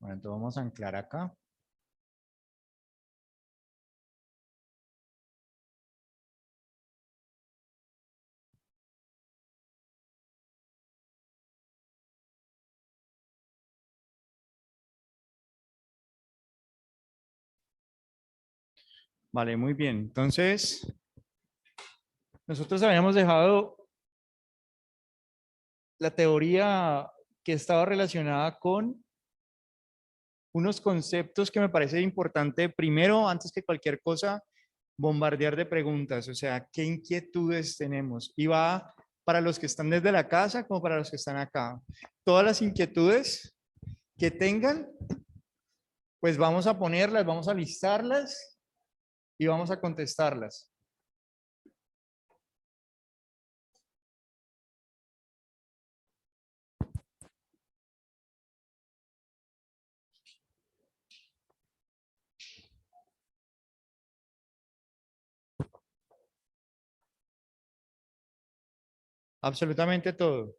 Bueno, entonces vamos a anclar acá. Vale, muy bien. Entonces, nosotros habíamos dejado la teoría que estaba relacionada con unos conceptos que me parece importante, primero, antes que cualquier cosa, bombardear de preguntas, o sea, ¿qué inquietudes tenemos? Y va para los que están desde la casa como para los que están acá. Todas las inquietudes que tengan, pues vamos a ponerlas, vamos a listarlas y vamos a contestarlas. Absolutamente todo.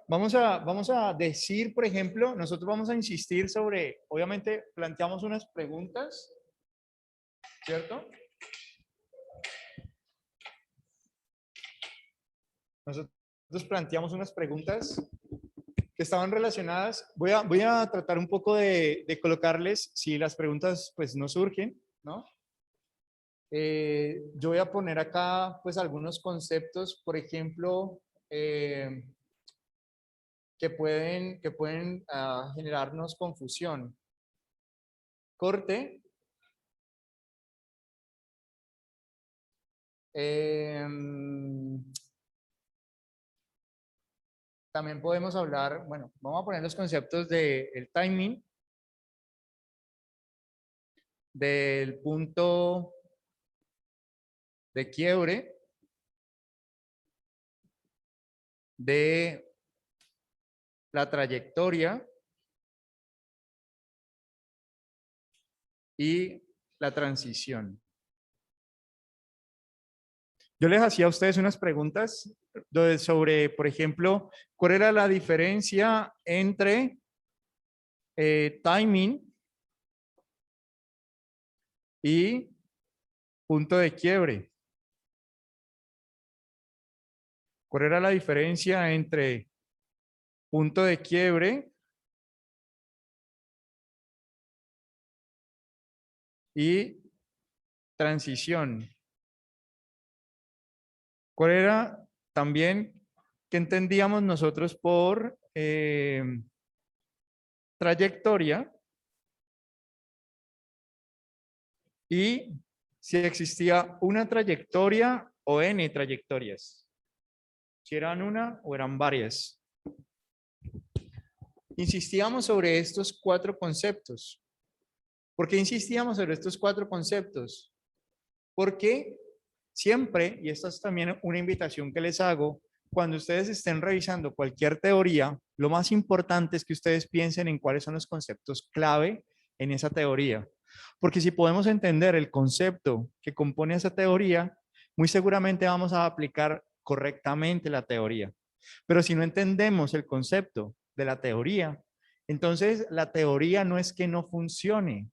Vamos a decir, por ejemplo, nosotros vamos a insistir sobre, obviamente planteamos unas preguntas, ¿cierto? Nosotros planteamos unas preguntas que estaban relacionadas. Voy a tratar un poco de colocarles, si las preguntas pues no surgen, ¿no? Yo voy a poner acá pues algunos conceptos, por ejemplo, que pueden generarnos confusión. Corte. También podemos hablar, bueno, vamos a poner los conceptos del timing, del punto de quiebre, de la trayectoria y la transición. Yo les hacía a ustedes unas preguntas sobre, por ejemplo, ¿cuál era la diferencia entre timing y punto de quiebre? ¿Cuál era la diferencia entre punto de quiebre y transición? ¿Cuál era también qué entendíamos nosotros por trayectoria? Y si existía una trayectoria o n trayectorias. Si eran una o eran varias. Insistíamos sobre estos cuatro conceptos. ¿Por qué insistíamos sobre estos cuatro conceptos? Porque siempre, y esta es también una invitación que les hago, cuando ustedes estén revisando cualquier teoría, lo más importante es que ustedes piensen en cuáles son los conceptos clave en esa teoría. Porque si podemos entender el concepto que compone esa teoría, muy seguramente vamos a aplicar correctamente la teoría. Pero si no entendemos el concepto de la teoría, entonces la teoría no es que no funcione,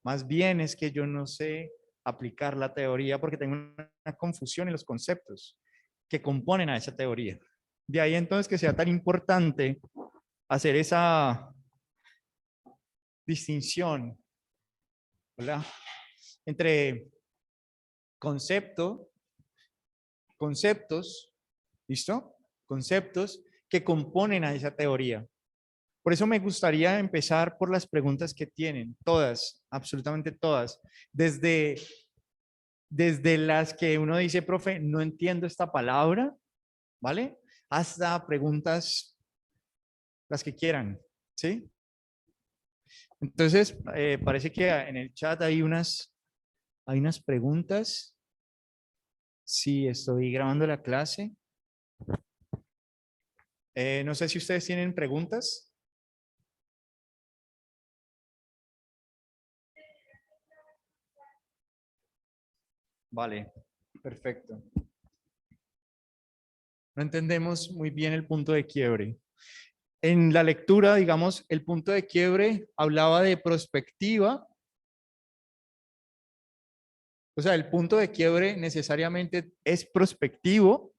más bien es que yo no sé aplicar la teoría porque tengo una confusión en los conceptos que componen a esa teoría. De ahí entonces que sea tan importante hacer esa distinción, ¿verdad? Entre concepto, conceptos, ¿listo? Conceptos que componen a esa teoría. Por eso me gustaría empezar por las preguntas que tienen, todas, absolutamente todas, desde las que uno dice, profe, no entiendo esta palabra, ¿vale? Hasta preguntas, las que quieran, ¿sí? Entonces, parece que en el chat hay unas preguntas. Sí, estoy grabando la clase. No sé si ustedes tienen preguntas. Vale, perfecto. No entendemos muy bien el punto de quiebre. En la lectura, digamos, el punto de quiebre hablaba de prospectiva. O sea, el punto de quiebre necesariamente es prospectivo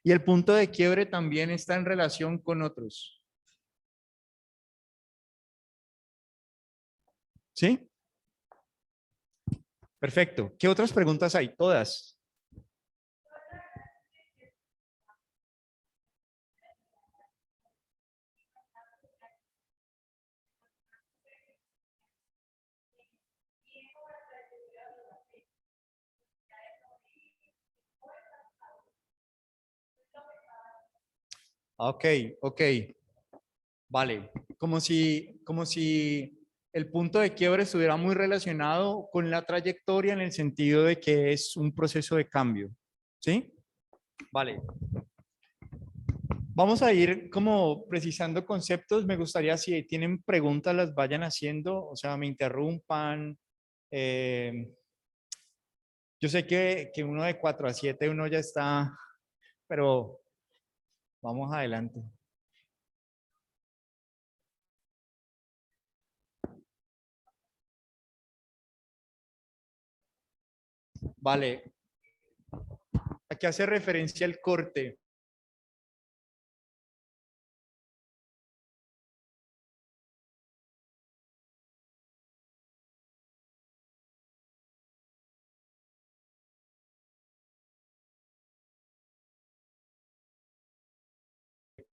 y el punto de quiebre también está en relación con otros. ¿Sí? Perfecto. ¿Qué otras preguntas hay? Todas. Ok, ok. Vale. Como si el punto de quiebre estuviera muy relacionado con la trayectoria en el sentido de que es un proceso de cambio. ¿Sí? Vale. Vamos a ir como precisando conceptos. Me gustaría si tienen preguntas las vayan haciendo, o sea, me interrumpan. Eh, yo sé que uno de 4 a 7 uno ya está, pero vamos adelante. Vale, ¿a qué hace referencia el corte?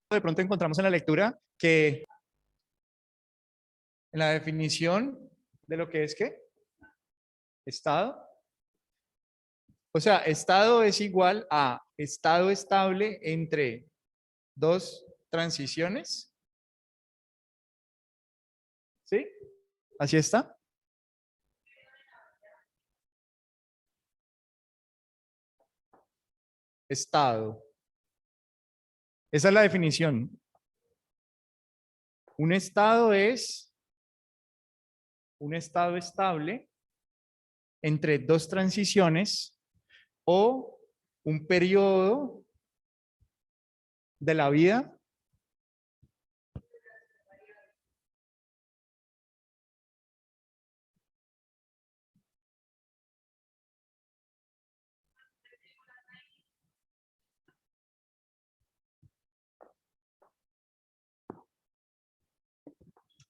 De pronto encontramos en la lectura que en la definición de lo que es ¿qué? Estado. O sea, estado es igual a estado estable entre dos transiciones. ¿Sí? Así está. Estado. Esa es la definición. Un estado es un estado estable entre dos transiciones o un periodo de la vida.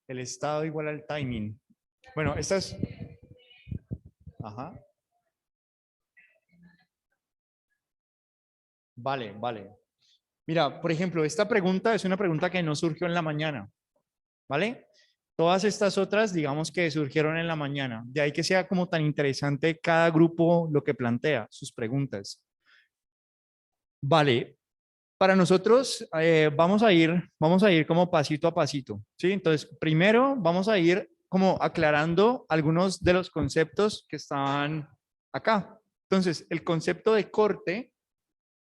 El estado igual al timing. Bueno, esta es... Ajá. Vale, vale. Mira, por ejemplo, esta pregunta es una pregunta que no surgió en la mañana, ¿vale? Todas estas otras, digamos que surgieron en la mañana. De ahí que sea como tan interesante cada grupo lo que plantea, sus preguntas. Vale, para nosotros vamos a ir como pasito a pasito, ¿sí? Entonces, primero vamos a ir como aclarando algunos de los conceptos que están acá. Entonces, el concepto de corte,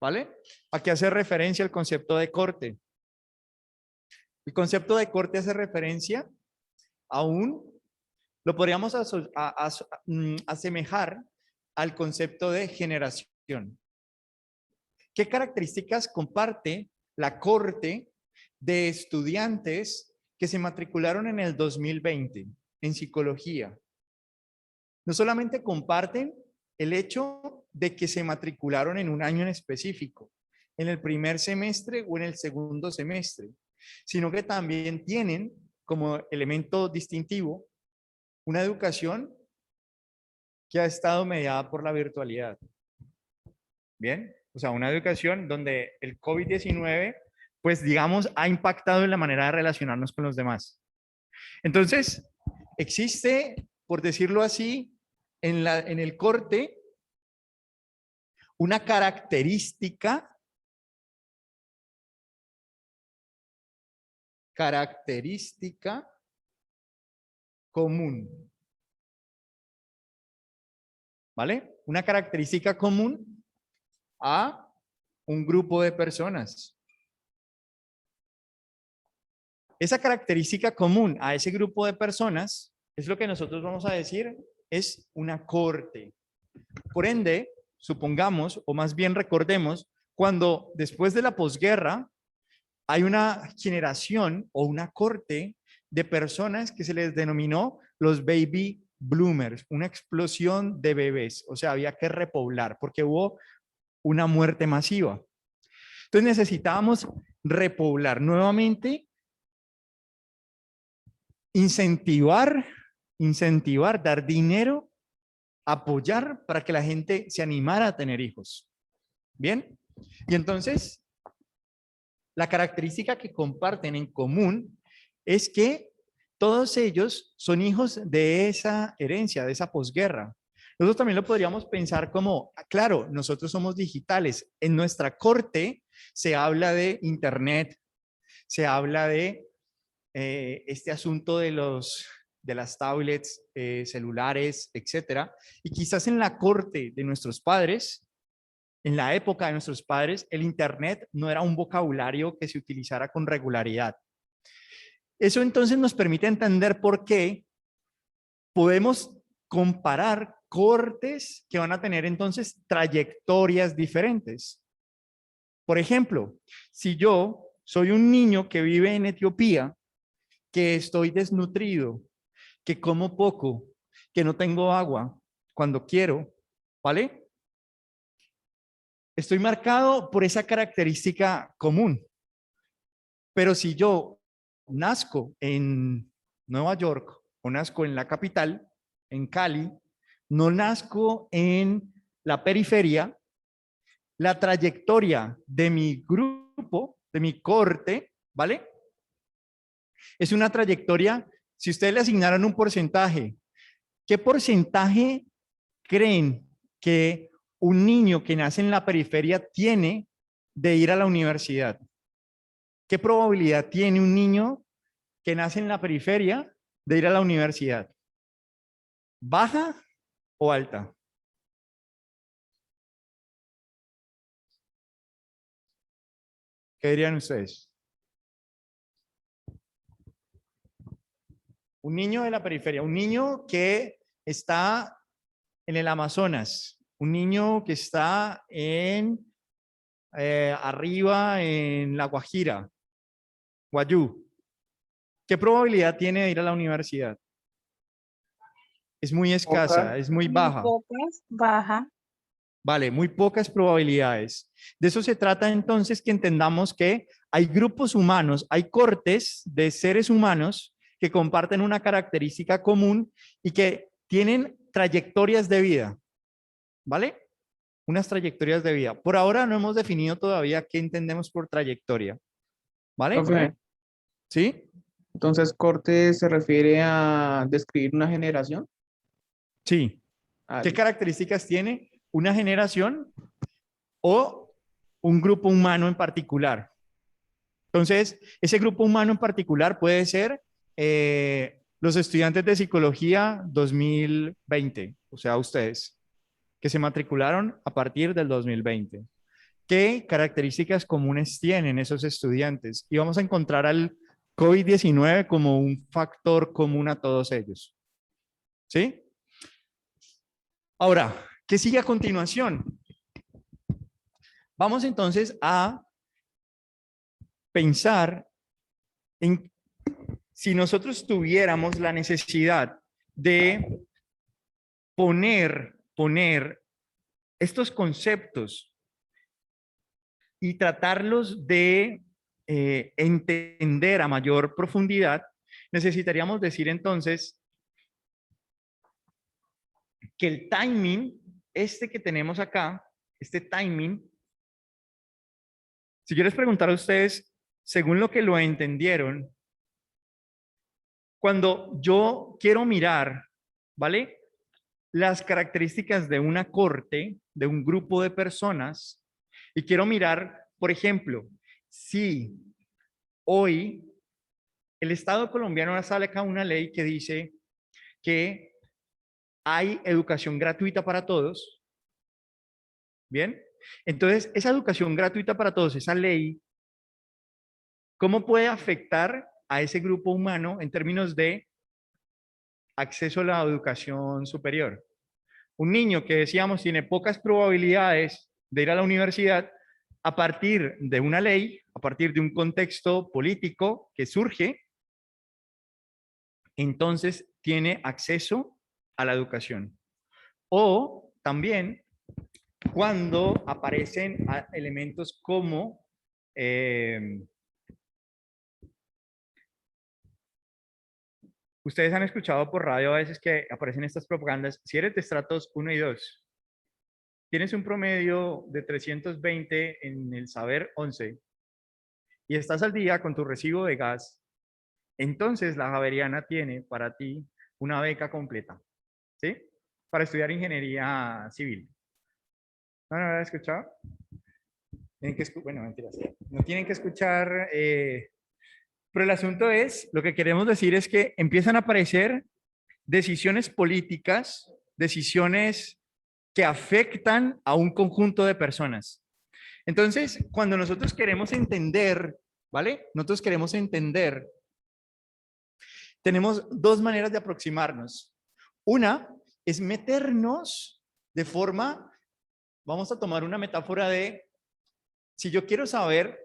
¿vale? ¿A qué hace referencia el concepto de corte? El concepto de corte hace referencia a lo podríamos asemejar al concepto de generación. ¿Qué características comparte la corte de estudiantes que se matricularon en el 2020 en psicología? No solamente comparten el hecho de que se matricularon en un año en específico, en el primer semestre o en el segundo semestre, sino que también tienen como elemento distintivo una educación que ha estado mediada por la virtualidad. Bien, o sea, una educación donde el COVID-19, pues digamos, ha impactado en la manera de relacionarnos con los demás. Entonces, existe, por decirlo así, en el corte, una característica común, ¿vale? Una característica común a un grupo de personas. Esa característica común a ese grupo de personas es lo que nosotros vamos a decir es una corte. Por ende, supongamos, o más bien recordemos, cuando después de la posguerra hay una generación o una corte de personas que se les denominó los baby bloomers, una explosión de bebés. O sea, había que repoblar porque hubo una muerte masiva. Entonces necesitábamos repoblar nuevamente, incentivar, dar dinero, apoyar para que la gente se animara a tener hijos. ¿Bien? Y entonces, la característica que comparten en común es que todos ellos son hijos de esa herencia, de esa posguerra. Nosotros también lo podríamos pensar como, claro, nosotros somos digitales. En nuestra corte se habla de Internet, se habla de este asunto de las tablets, celulares, etcétera. Y quizás en la corte de nuestros padres, en la época de nuestros padres, el Internet no era un vocabulario que se utilizara con regularidad. Eso entonces nos permite entender por qué podemos comparar cortes que van a tener entonces trayectorias diferentes. Por ejemplo, si yo soy un niño que vive en Etiopía, que estoy desnutrido, que como poco, que no tengo agua cuando quiero, ¿vale? Estoy marcado por esa característica común. Pero si yo nazco en Nueva York o nazco en la capital, en Cali, no nazco en la periferia, la trayectoria de mi grupo, de mi corte, ¿vale? Es una trayectoria, si ustedes le asignaran un porcentaje, ¿qué porcentaje creen que un niño que nace en la periferia tiene de ir a la universidad? ¿Qué probabilidad tiene un niño que nace en la periferia de ir a la universidad? ¿Baja o alta? ¿Qué dirían ustedes? Un niño de la periferia, un niño que está en el Amazonas, un niño que está en arriba en La Guajira, Guayú. ¿Qué probabilidad tiene de ir a la universidad? Es muy Pocas. escasa, es muy Muy baja. pocas, baja. Vale, muy pocas probabilidades. De eso se trata entonces, que entendamos que hay grupos humanos, hay cortes de seres humanos que comparten una característica común y que tienen trayectorias de vida, ¿vale? Unas trayectorias de vida. Por ahora no hemos definido todavía qué entendemos por trayectoria, ¿vale? Profe, ¿Sí? entonces corte se refiere a describir una generación. Sí. Ah, ¿Qué características tiene una generación o un grupo humano en particular? Entonces, ese grupo humano en particular puede ser los estudiantes de psicología 2020, o sea, ustedes, que se matricularon a partir del 2020. ¿Qué características comunes tienen esos estudiantes? Y vamos a encontrar al COVID-19 como un factor común a todos ellos. ¿Sí? Ahora, ¿qué sigue a continuación? Vamos entonces a pensar en si nosotros tuviéramos la necesidad de poner estos conceptos y tratarlos de entender a mayor profundidad, necesitaríamos decir entonces que el timing, este que tenemos acá, este timing, si yo les preguntara a ustedes, según lo que lo entendieron, cuando yo quiero mirar, ¿vale? Las características de una corte, de un grupo de personas, y quiero mirar, por ejemplo, si hoy el Estado colombiano sale acá una ley que dice que hay educación gratuita para todos, ¿bien? Entonces, esa educación gratuita para todos, esa ley, ¿cómo puede afectar a ese grupo humano en términos de acceso a la educación superior? Un niño que decíamos tiene pocas probabilidades de ir a la universidad, a partir de una ley, a partir de un contexto político que surge, entonces tiene acceso a la educación. O también cuando aparecen elementos como ustedes han escuchado por radio a veces que aparecen estas propagandas. Si eres de estratos 1 y 2, tienes un promedio de 320 en el saber 11 y estás al día con tu recibo de gas, entonces la Javeriana tiene para ti una beca completa, ¿sí? Para estudiar ingeniería civil. ¿No lo habían escuchado? Tienen que bueno, mentiras. No tienen que escuchar, pero el asunto es, lo que queremos decir es que empiezan a aparecer decisiones políticas, decisiones que afectan a un conjunto de personas. Entonces, cuando nosotros queremos entender, ¿vale? Nosotros queremos entender, tenemos dos maneras de aproximarnos. Una es meternos de forma, vamos a tomar una metáfora de, si yo quiero saber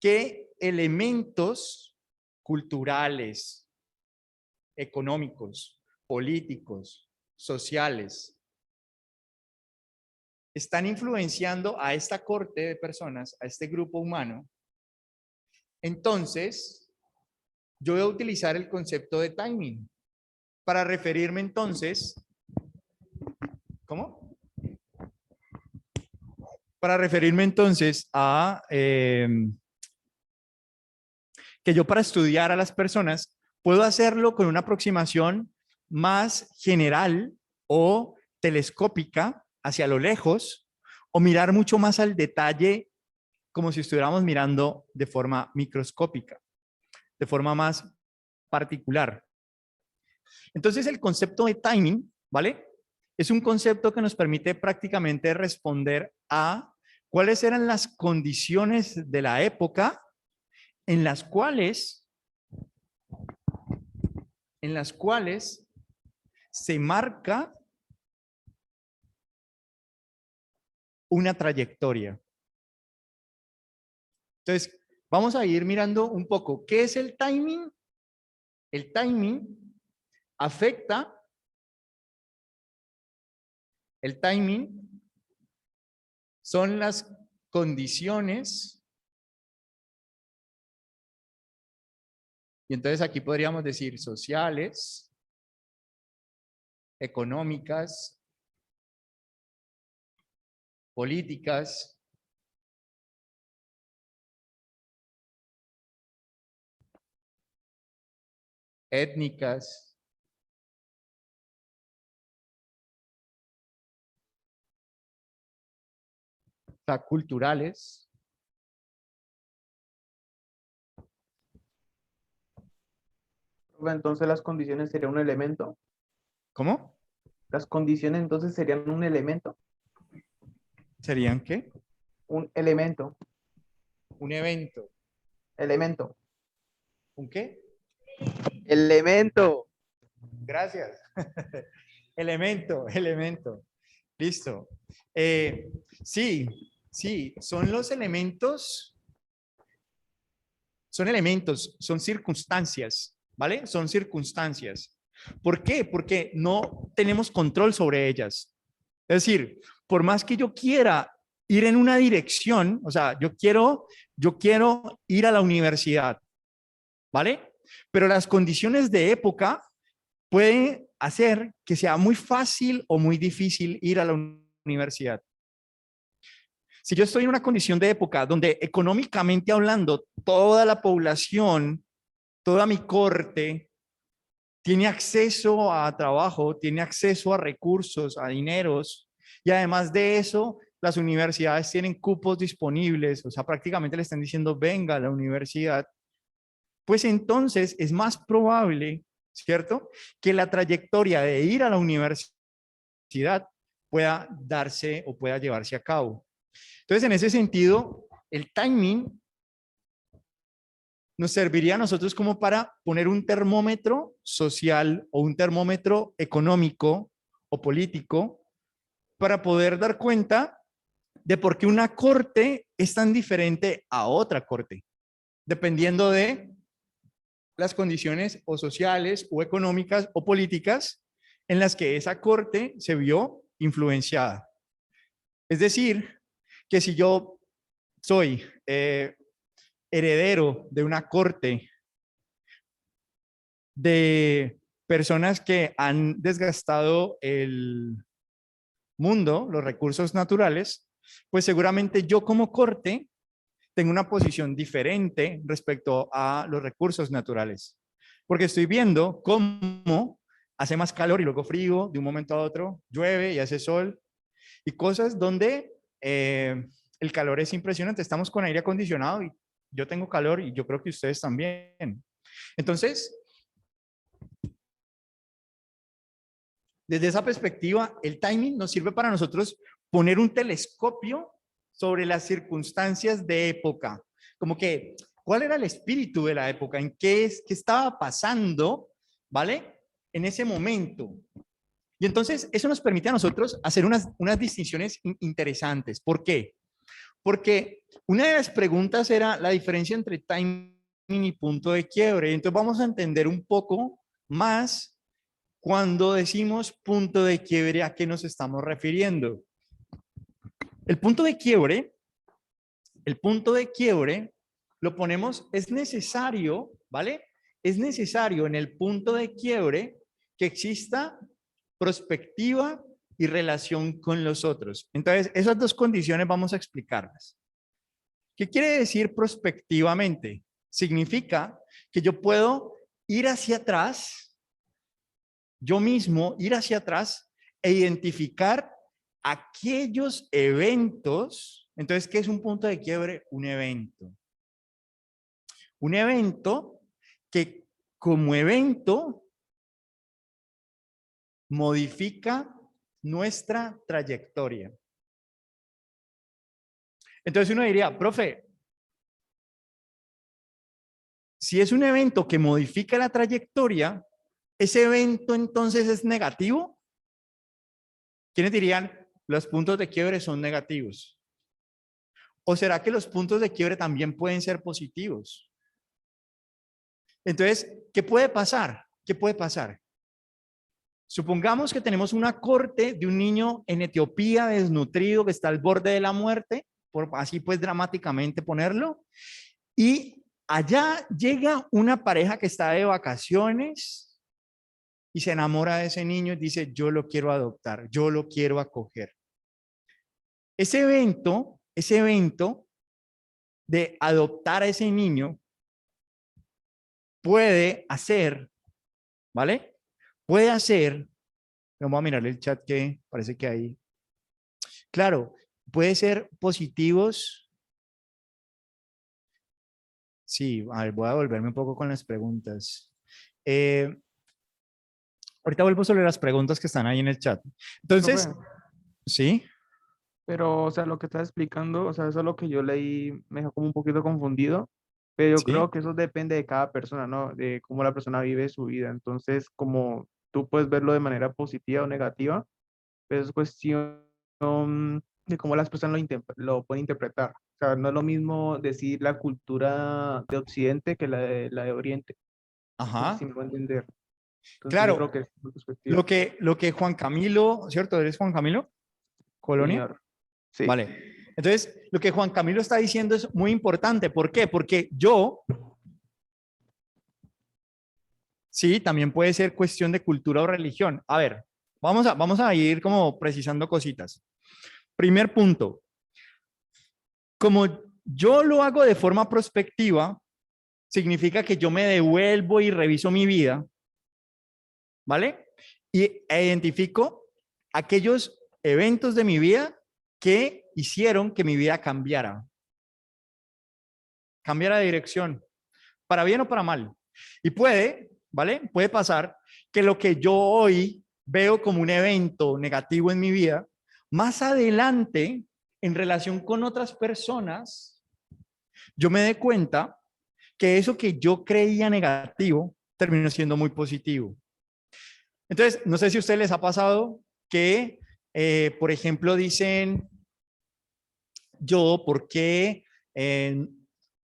qué elementos culturales, económicos, políticos, sociales, están influenciando a esta corte de personas, a este grupo humano, entonces yo voy a utilizar el concepto de timing para referirme entonces, ¿cómo? Para referirme entonces a que yo para estudiar a las personas puedo hacerlo con una aproximación más general o telescópica hacia lo lejos o mirar mucho más al detalle como si estuviéramos mirando de forma microscópica, de forma más particular. Entonces el concepto de timing, ¿vale? Es un concepto que nos permite prácticamente responder a cuáles eran las condiciones de la época en las cuales se marca una trayectoria. Entonces, vamos a ir mirando un poco qué es el timing. El timing afecta, el timing son las condiciones, y entonces aquí podríamos decir sociales, económicas, políticas, étnicas, o sea, culturales. Entonces las condiciones serían un elemento. ¿Cómo? Las condiciones entonces serían un elemento. ¿Serían qué? Un elemento. Un evento. Elemento. ¿Un qué? Elemento. Gracias. Elemento. Listo. Sí, son los elementos, son circunstancias, ¿vale? Son circunstancias. ¿Por qué? Porque no tenemos control sobre ellas. Es decir, por más que yo quiera ir en una dirección, o sea, yo quiero ir a la universidad, ¿vale? Pero las condiciones de época pueden hacer que sea muy fácil o muy difícil ir a la universidad. Si yo estoy en una condición de época donde económicamente hablando, toda la población, toda mi corte, tiene acceso a trabajo, tiene acceso a recursos, a dineros, y además de eso, las universidades tienen cupos disponibles, o sea, prácticamente le están diciendo, venga a la universidad, pues entonces es más probable, ¿cierto?, que la trayectoria de ir a la universidad pueda darse o pueda llevarse a cabo. Entonces, en ese sentido, el timing nos serviría a nosotros como para poner un termómetro social o un termómetro económico o político para poder dar cuenta de por qué una corte es tan diferente a otra corte, dependiendo de las condiciones o sociales o económicas o políticas en las que esa corte se vio influenciada. Es decir, que si yo soy heredero de una corte de personas que han desgastado el mundo, los recursos naturales, pues seguramente yo como corte tengo una posición diferente respecto a los recursos naturales, porque estoy viendo cómo hace más calor y luego frío, de un momento a otro llueve y hace sol, y cosas donde el calor es impresionante. Estamos con aire acondicionado y yo tengo calor y yo creo que ustedes también. Entonces, desde esa perspectiva, el timing nos sirve para nosotros poner un telescopio sobre las circunstancias de época. Como que, ¿cuál era el espíritu de la época? ¿En qué estaba pasando? ¿Vale? En ese momento. Y entonces eso nos permite a nosotros hacer unas distinciones interesantes. ¿Por qué? Porque una de las preguntas era la diferencia entre timing y punto de quiebre. Entonces vamos a entender un poco más cuando decimos punto de quiebre, ¿a qué nos estamos refiriendo? El punto de quiebre, lo ponemos, es necesario, ¿vale? Es necesario en el punto de quiebre que exista prospectiva y relación con los otros. Entonces, esas dos condiciones vamos a explicarlas. ¿Qué quiere decir prospectivamente? Significa que yo puedo ir hacia atrás, yo mismo ir hacia atrás e identificar aquellos eventos. Entonces, ¿qué es un punto de quiebre? Un evento. Un evento que como evento modifica nuestra trayectoria. Entonces uno diría, profe, si es un evento que modifica la trayectoria, ¿ese evento entonces es negativo? ¿Quiénes dirían, los puntos de quiebre son negativos? ¿O será que los puntos de quiebre también pueden ser positivos? Entonces, ¿qué puede pasar? ¿Qué puede pasar? Supongamos que tenemos una corte de un niño en Etiopía desnutrido que está al borde de la muerte, por así pues dramáticamente ponerlo, y allá llega una pareja que está de vacaciones y se enamora de ese niño y dice, yo lo quiero adoptar, yo lo quiero acoger. Ese evento de adoptar a ese niño puede hacer, ¿vale? Puede hacer, vamos a mirar el chat que parece que hay. Claro, puede ser positivos. Sí, a ver, voy a volverme un poco con las preguntas. Ahorita vuelvo sobre las preguntas que están ahí en el chat. Entonces, Profe, sí, pero, o sea, lo que estás explicando, o sea, eso es lo que yo leí, me dejó como un poquito confundido, pero yo creo sí. que eso depende de cada persona, ¿no? De cómo la persona vive su vida. Entonces, como tú puedes verlo de manera positiva o negativa, pero es cuestión de cómo las personas lo pueden interpretar. O sea, no es lo mismo decir la cultura de Occidente que la de Oriente. No sé si Ajá. me va a entender. Entonces, yo creo Claro, que es una perspectiva. lo que Juan Camilo, ¿cierto? ¿Eres Juan Camilo? Sí, Colonia. señor. Sí. Vale. Entonces, lo que Juan Camilo está diciendo es muy importante. ¿Por qué? Porque yo, sí, también puede ser cuestión de cultura o religión. A ver, vamos a ir como precisando cositas. Primer punto, como yo lo hago de forma prospectiva, significa que yo me devuelvo y reviso mi vida, ¿vale? E identifico aquellos eventos de mi vida que hicieron que mi vida cambiara de dirección, para bien o para mal. Y puede, ¿vale? Puede pasar que lo que yo hoy veo como un evento negativo en mi vida, más adelante, en relación con otras personas, yo me dé cuenta que eso que yo creía negativo terminó siendo muy positivo. Entonces, no sé si a ustedes les ha pasado que, por ejemplo, dicen, yo, ¿por qué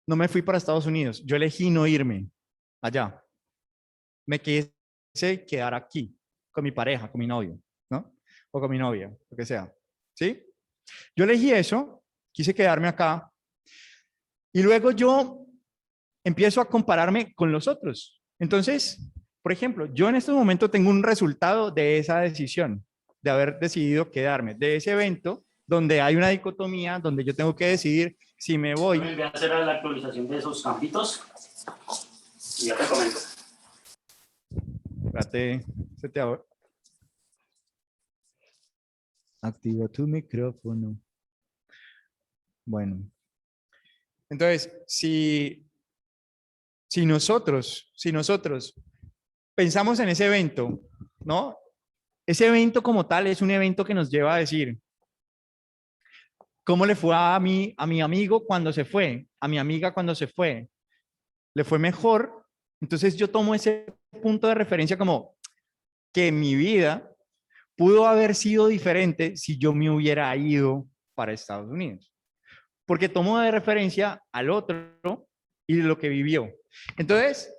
no me fui para Estados Unidos? Yo elegí no irme allá. Me quise quedar aquí con mi pareja, con mi novio, ¿no? O con mi novia, lo que sea. ¿Sí? Yo elegí eso, quise quedarme acá y luego yo empiezo a compararme con los otros. Entonces, por ejemplo, yo en este momento tengo un resultado de esa decisión, de haber decidido quedarme, de ese evento donde hay una dicotomía, donde yo tengo que decidir si me voy. Voy a hacer la actualización de esos campitos y ya te comento. Espérate, se te abre. Activa tu micrófono. Bueno. Entonces, si nosotros pensamos en ese evento, ¿no? Ese evento como tal es un evento que nos lleva a decir, ¿cómo le fue a mi amigo cuando se fue? A mi amiga cuando se fue. ¿Le fue mejor? Entonces yo tomo ese punto de referencia como que mi vida pudo haber sido diferente si yo me hubiera ido para Estados Unidos. Porque tomo de referencia al otro y lo que vivió. Entonces,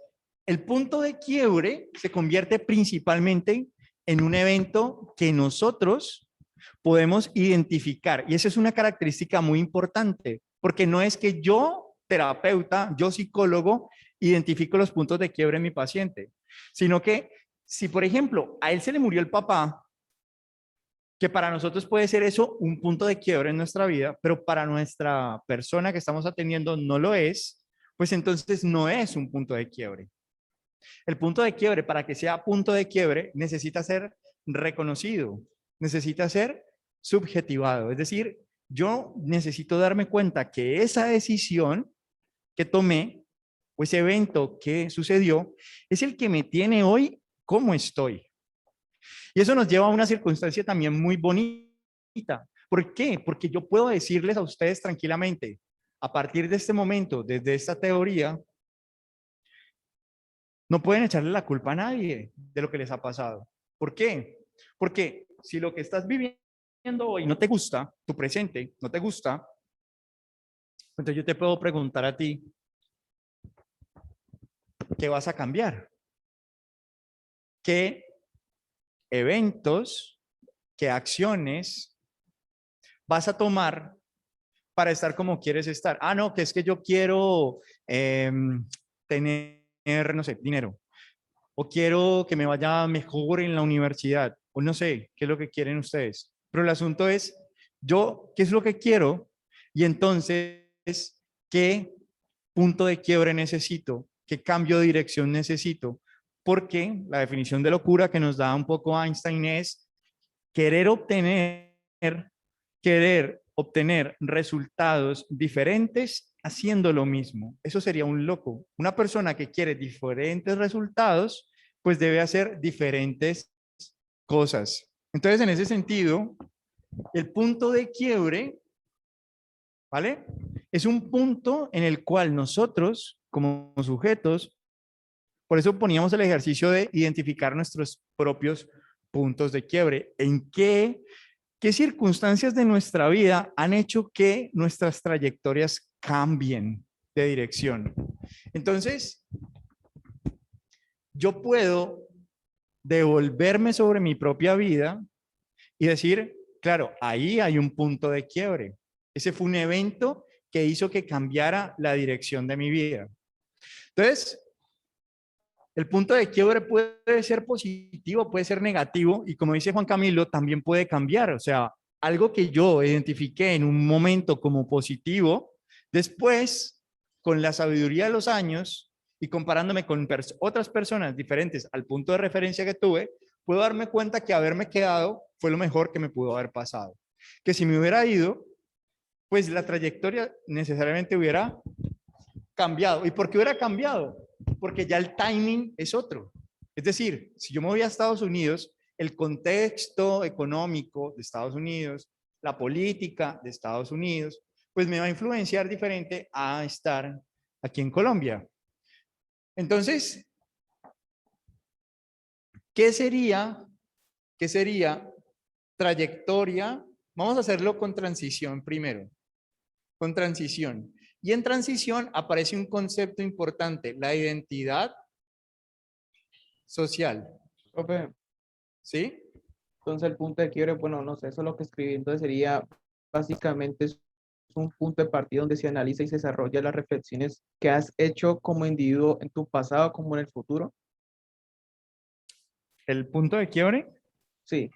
el punto de quiebre se convierte principalmente en un evento que nosotros podemos identificar. Y esa es una característica muy importante, porque no es que yo, terapeuta, yo psicólogo, identifico los puntos de quiebre en mi paciente, sino que si, por ejemplo, a él se le murió el papá, que para nosotros puede ser eso un punto de quiebre en nuestra vida, pero para nuestra persona que estamos atendiendo no lo es, pues entonces no es un punto de quiebre. El punto de quiebre, para que sea punto de quiebre, necesita ser reconocido, necesita ser subjetivado. Es decir, yo necesito darme cuenta que esa decisión que tomé, o ese evento que sucedió, es el que me tiene hoy como estoy. Y eso nos lleva a una circunstancia también muy bonita. ¿Por qué? Porque yo puedo decirles a ustedes tranquilamente, a partir de este momento, desde esta teoría, no pueden echarle la culpa a nadie de lo que les ha pasado. ¿Por qué? Porque si lo que estás viviendo hoy no te gusta, tu presente no te gusta, entonces yo te puedo preguntar a ti, ¿qué vas a cambiar? ¿Qué eventos, qué acciones vas a tomar para estar como quieres estar? Ah, no, que es que yo quiero tener, no sé, dinero. O quiero que me vaya mejor en la universidad. O no sé, qué es lo que quieren ustedes. Pero el asunto es, yo, ¿qué es lo que quiero? Y entonces, ¿qué punto de quiebre necesito? ¿Qué cambio de dirección necesito? Porque la definición de locura que nos da un poco Einstein es querer obtener resultados diferentes haciendo lo mismo. Eso sería un loco. Una persona que quiere diferentes resultados, pues debe hacer diferentes cosas. Entonces, en ese sentido, el punto de quiebre, ¿vale? Es un punto en el cual nosotros, como sujetos, por eso poníamos el ejercicio de identificar nuestros propios puntos de quiebre. ¿En qué circunstancias de nuestra vida han hecho que nuestras trayectorias cambien de dirección? Entonces, yo puedo devolverme sobre mi propia vida y decir, claro, ahí hay un punto de quiebre. Ese fue un evento que hizo que cambiara la dirección de mi vida. Entonces, el punto de quiebre puede ser positivo, puede ser negativo, y como dice Juan Camilo, también puede cambiar. O sea, algo que yo identifiqué en un momento como positivo, después, con la sabiduría de los años y comparándome con otras personas diferentes al punto de referencia que tuve, puedo darme cuenta que haberme quedado fue lo mejor que me pudo haber pasado. Que si me hubiera ido, pues la trayectoria necesariamente hubiera cambiado. ¿Y por qué hubiera cambiado? Porque ya el timing es otro. Es decir, si yo me voy a Estados Unidos, el contexto económico de Estados Unidos, la política de Estados Unidos, pues me va a influenciar diferente a estar aquí en Colombia. Entonces, ¿qué sería trayectoria? Vamos a hacerlo con transición primero. con transición. Y en transición aparece un concepto importante, la identidad social. Profe, ¿Sí? entonces el punto de quiebre, bueno, no sé, eso es lo que escribí, entonces sería básicamente es un punto de partida donde se analiza y se desarrolla las reflexiones que has hecho como individuo en tu pasado como en el futuro. El punto de quiebre. Sí,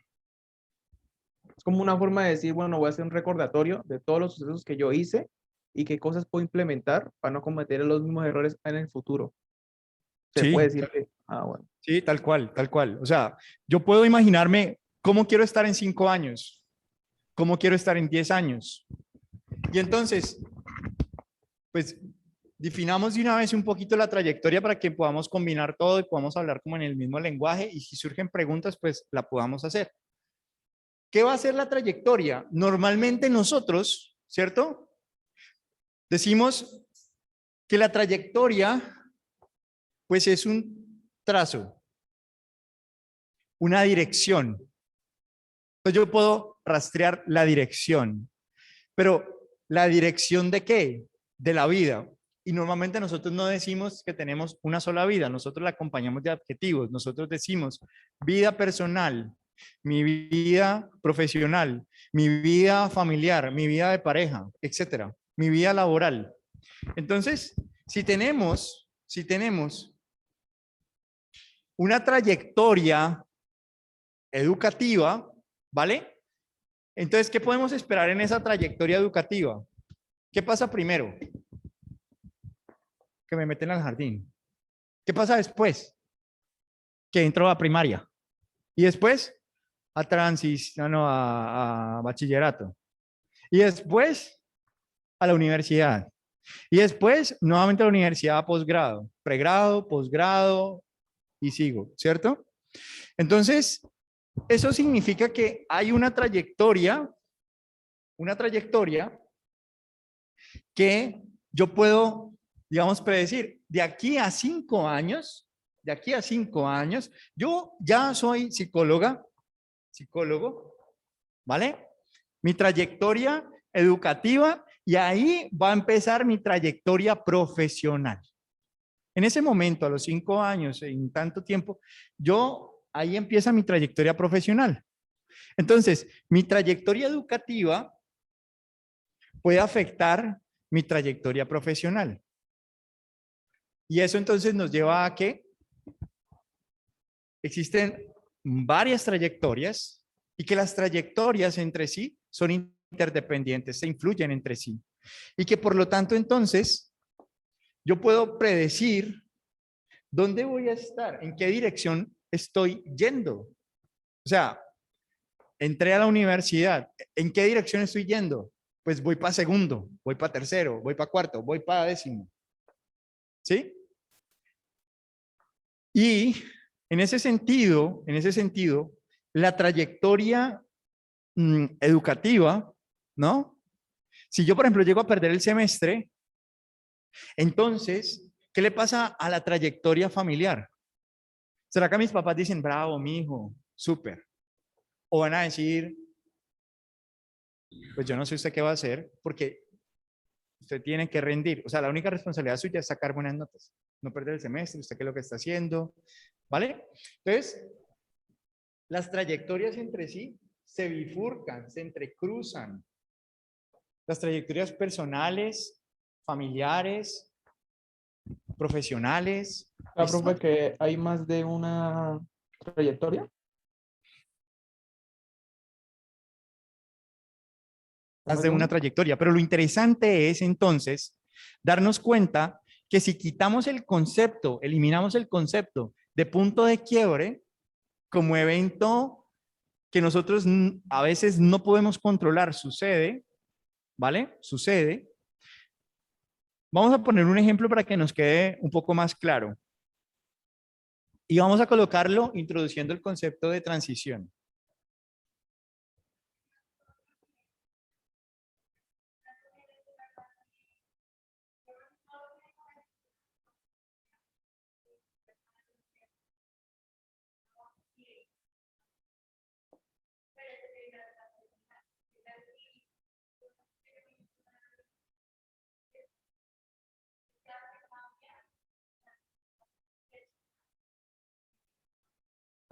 es como una forma de decir, bueno, voy a hacer un recordatorio de todos los sucesos que yo hice y qué cosas puedo implementar para no cometer los mismos errores en el futuro. Se puede Sí, decir que, bueno, sí, tal cual, tal cual. O sea, yo puedo imaginarme cómo quiero estar en 5 años, cómo quiero estar en 10 años. Y entonces, pues, definamos de una vez un poquito la trayectoria para que podamos combinar todo y podamos hablar como en el mismo lenguaje y si surgen preguntas, pues la podamos hacer. ¿Qué va a ser la trayectoria? Normalmente nosotros, ¿cierto? Decimos que la trayectoria, pues es un trazo, una dirección. Entonces yo puedo rastrear la dirección, pero ¿la dirección de qué? De la vida. Y normalmente nosotros no decimos que tenemos una sola vida, nosotros la acompañamos de adjetivos, nosotros decimos vida personal, mi vida profesional, mi vida familiar, mi vida de pareja, etcétera, mi vida laboral. Entonces, si tenemos una trayectoria educativa, ¿vale? Entonces, ¿qué podemos esperar en esa trayectoria educativa? ¿Qué pasa primero? Que me meten al jardín. ¿Qué pasa después? Que entro a primaria. Y después a bachillerato. Y después a la universidad. Y después nuevamente a la universidad a posgrado, pregrado, posgrado y sigo, ¿cierto? Entonces, eso significa que hay una trayectoria que yo puedo, digamos, predecir. De aquí a 5 años, yo ya soy psicólogo, ¿vale? Mi trayectoria educativa y ahí va a empezar mi trayectoria profesional. En ese momento, a los 5 años, en tanto tiempo, ahí empieza mi trayectoria profesional. Entonces, mi trayectoria educativa puede afectar mi trayectoria profesional. Y eso entonces nos lleva a que existen varias trayectorias y que las trayectorias entre sí son interdependientes, se influyen entre sí. Y que por lo tanto entonces yo puedo predecir dónde voy a estar, en qué dirección estoy yendo. O sea, entré a la universidad, ¿en qué dirección estoy yendo? Pues voy para segundo, voy para tercero, voy para cuarto, voy para décimo. ¿Sí? Y en ese sentido, la trayectoria educativa, ¿no? Si yo, por ejemplo, llego a perder el semestre, entonces, ¿qué le pasa a la trayectoria familiar? ¿Será que mis papás dicen, bravo, mi hijo, súper? O van a decir, pues yo no sé usted qué va a hacer, porque usted tiene que rendir. O sea, la única responsabilidad suya es sacar buenas notas, no perder el semestre, usted qué es lo que está haciendo, ¿vale? Entonces, las trayectorias entre sí se bifurcan, se entrecruzan. Las trayectorias personales, familiares, profesionales. profe, ¿Listo? que hay más de una trayectoria. ¿Hay Más más de de una una? trayectoria. Pero lo interesante es entonces darnos cuenta que si quitamos el concepto, eliminamos el concepto de punto de quiebre como evento que nosotros a veces no podemos controlar, sucede, ¿vale? Sucede. Vamos a poner un ejemplo para que nos quede un poco más claro. Y vamos a colocarlo introduciendo el concepto de transición.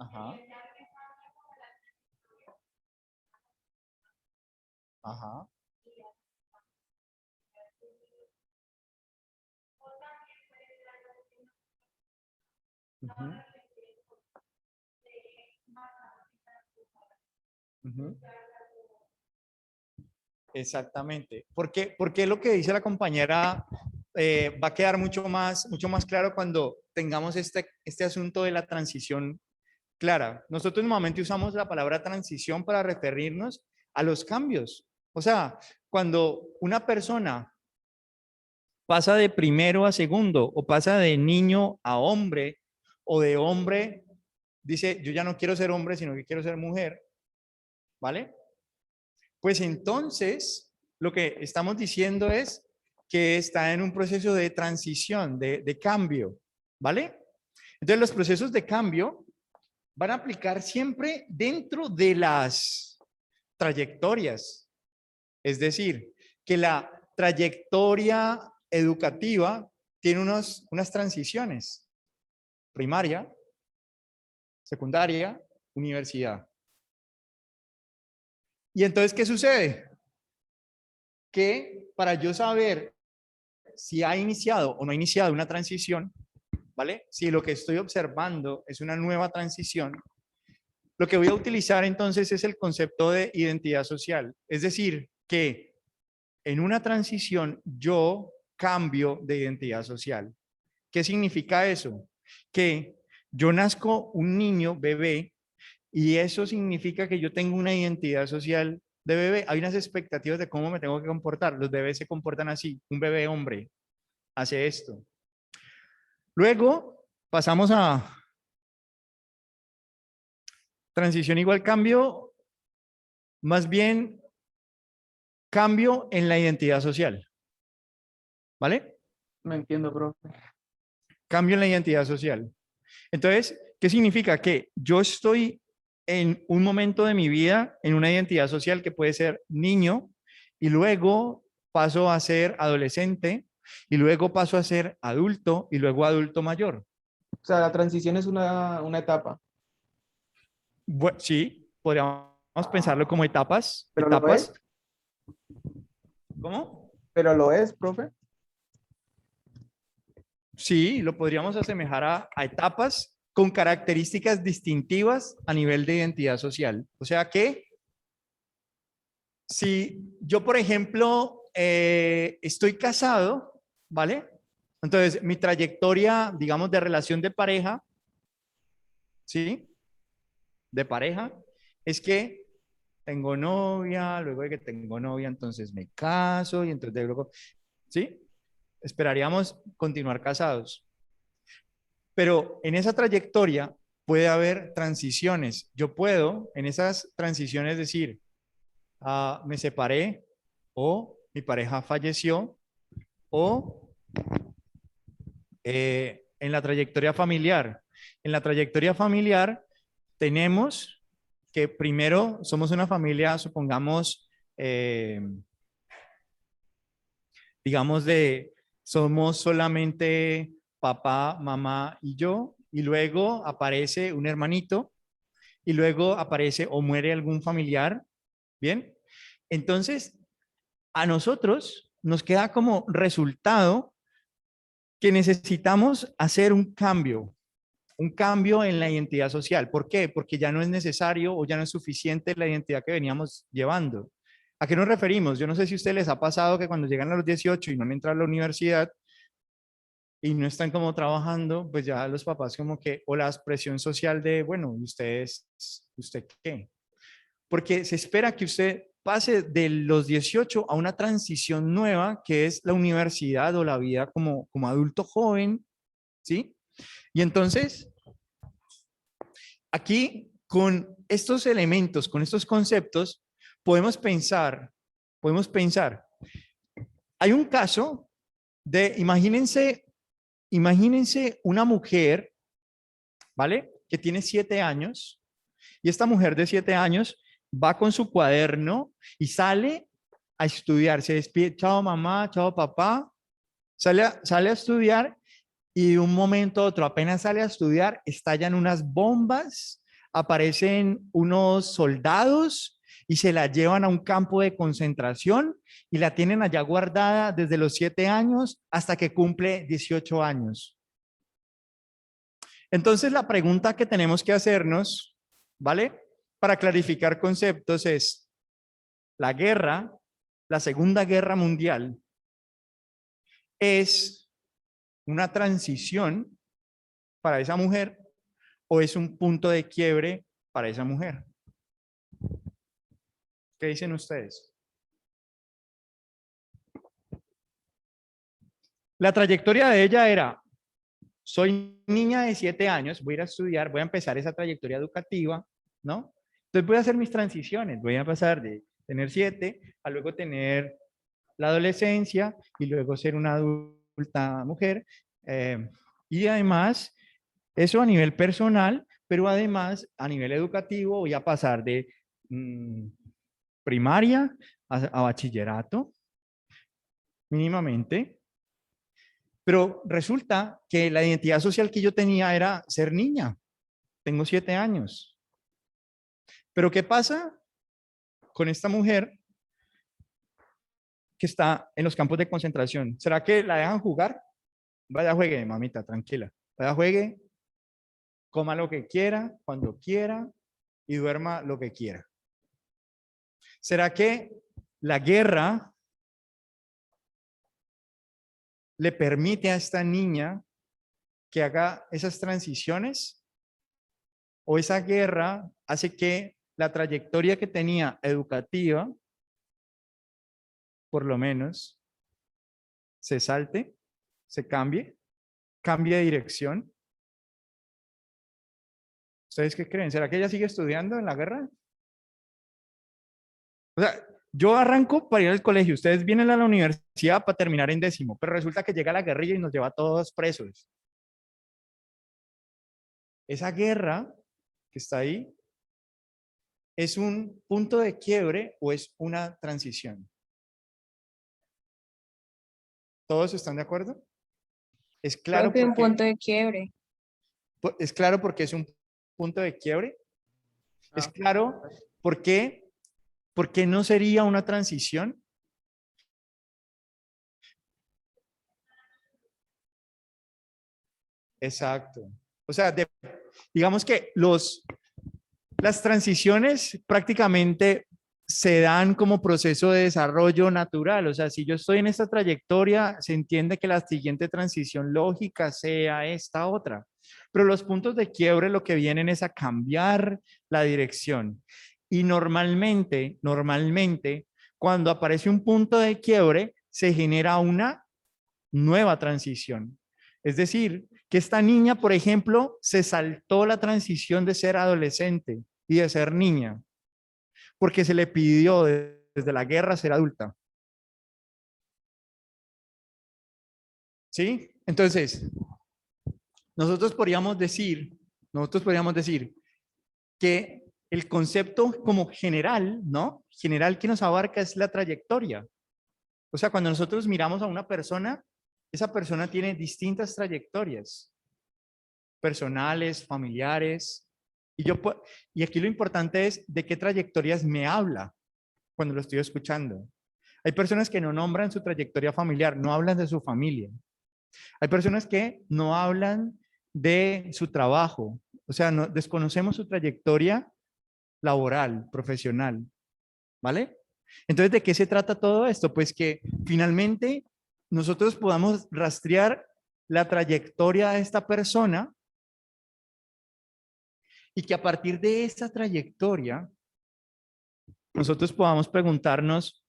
Ajá. Ajá. Ujú, ujú. Exactamente. Porque lo que dice la compañera va a quedar mucho más claro cuando tengamos este asunto de la transición clara. Nosotros normalmente usamos la palabra transición para referirnos a los cambios. O sea, cuando una persona pasa de primero a segundo o pasa de niño a hombre o de hombre, dice, yo ya no quiero ser hombre, sino que quiero ser mujer, ¿vale? Pues entonces, lo que estamos diciendo es que está en un proceso de transición, de cambio, ¿vale? Entonces, los procesos de cambio van a aplicar siempre dentro de las trayectorias. Es decir, que la trayectoria educativa tiene unas transiciones, primaria, secundaria, universidad. Y entonces, ¿qué sucede? Que para yo saber si ha iniciado o no ha iniciado una transición, ¿vale? Si lo que estoy observando es una nueva transición, lo que voy a utilizar entonces es el concepto de identidad social. Es decir, que en una transición yo cambio de identidad social. ¿Qué significa eso? Que yo nazco un niño, bebé, y eso significa que yo tengo una identidad social de bebé. Hay unas expectativas de cómo me tengo que comportar. Los bebés se comportan así. Un bebé hombre hace esto. Luego pasamos a transición igual cambio, más bien cambio en la identidad social. ¿Vale? No entiendo, profe. Cambio en la identidad social. Entonces, ¿qué significa? Que yo estoy en un momento de mi vida en una identidad social que puede ser niño y luego paso a ser adolescente y luego paso a ser adulto y luego adulto mayor. O sea, la transición es una etapa, Bueno, sí, podríamos pensarlo como etapas. pero lo es, Etapas. ¿Cómo? pero lo es, profe. Sí, lo podríamos asemejar a etapas con características distintivas a nivel de identidad social. O sea que si yo, por ejemplo, estoy casado, ¿vale? Entonces, mi trayectoria, digamos, de relación de pareja, ¿sí? De pareja, es que tengo novia, luego de que tengo novia, entonces me caso y entonces luego, ¿sí? Esperaríamos continuar casados. Pero en esa trayectoria puede haber transiciones. Yo puedo en esas transiciones decir, me separé o mi pareja falleció o en la trayectoria familiar. En la trayectoria familiar tenemos que primero somos una familia, supongamos, digamos somos solamente papá, mamá y yo, y luego aparece un hermanito, y luego aparece o muere algún familiar, ¿bien? Entonces, a nosotros nos queda como resultado que necesitamos hacer un cambio en la identidad social. ¿Por qué? Porque ya no es necesario o ya no es suficiente la identidad que veníamos llevando. ¿A qué nos referimos? Yo no sé si a ustedes les ha pasado que cuando llegan a los 18 y no han entrado a la universidad y no están como trabajando, pues ya los papás como que, o la presión social de, bueno, ¿usted qué? Porque se espera que usted pase de los 18 a una transición nueva que es la universidad o la vida como adulto joven, ¿sí? Y entonces, aquí con estos elementos, con estos conceptos, podemos pensar, hay un caso de, imagínense una mujer, ¿vale? Que tiene 7 años y esta mujer de 7 años va con su cuaderno y sale a estudiar, se despide, chao mamá, chao papá, sale a estudiar y de un momento a otro, apenas sale a estudiar, estallan unas bombas, aparecen unos soldados y se la llevan a un campo de concentración y la tienen allá guardada desde los 7 años hasta que cumple 18 años. Entonces, la pregunta que tenemos que hacernos, ¿vale? Para clarificar conceptos es, la guerra, la Segunda Guerra Mundial, ¿es una transición para esa mujer o es un punto de quiebre para esa mujer? ¿Qué dicen ustedes? La trayectoria de ella era, soy niña de 7 años, voy a ir a estudiar, voy a empezar esa trayectoria educativa, ¿no? Entonces voy a hacer mis transiciones, voy a pasar de tener 7 a luego tener la adolescencia y luego ser una adulta mujer. Y además, eso a nivel personal, pero además a nivel educativo voy a pasar de primaria a bachillerato, mínimamente. Pero resulta que la identidad social que yo tenía era ser niña. Tengo 7 años. Pero ¿qué pasa con esta mujer que está en los campos de concentración? ¿Será que la dejan jugar? Vaya, juegue, mamita, tranquila. Vaya, juegue, coma lo que quiera, cuando quiera y duerma lo que quiera. ¿Será que la guerra le permite a esta niña que haga esas transiciones? ¿O esa guerra hace que la trayectoria que tenía educativa, por lo menos, se salte, se cambie de dirección? ¿Ustedes qué creen? ¿Será que ella sigue estudiando en la guerra? O sea, yo arranco para ir al colegio, ustedes vienen a la universidad para terminar en 10º, pero resulta que llega la guerrilla y nos lleva a todos presos. Esa guerra que está ahí, ¿es un punto de quiebre o es una transición? ¿Todos están de acuerdo? Es claro Creo que un porque, punto de quiebre. es claro porque es un punto de quiebre. Es claro porque no sería una transición. Exacto. O sea, digamos que las transiciones prácticamente se dan como proceso de desarrollo natural. O sea, si yo estoy en esta trayectoria, se entiende que la siguiente transición lógica sea esta otra. Pero los puntos de quiebre lo que vienen es a cambiar la dirección. Y normalmente, cuando aparece un punto de quiebre, se genera una nueva transición. Es decir, que esta niña, por ejemplo, se saltó la transición de ser adolescente y de ser niña, porque se le pidió desde la guerra ser adulta. ¿Sí? Entonces, nosotros podríamos decir que el concepto como general, ¿no? General que nos abarca es la trayectoria. O sea, cuando nosotros miramos a una persona, esa persona tiene distintas trayectorias personales, familiares. Y aquí lo importante es de qué trayectorias me habla cuando lo estoy escuchando. Hay personas que no nombran su trayectoria familiar, no hablan de su familia. Hay personas que no hablan de su trabajo, o sea, desconocemos su trayectoria laboral, profesional, ¿vale? Entonces, ¿de qué se trata todo esto? Pues que finalmente nosotros podamos rastrear la trayectoria de esta persona y que a partir de esa trayectoria nosotros podamos preguntarnos,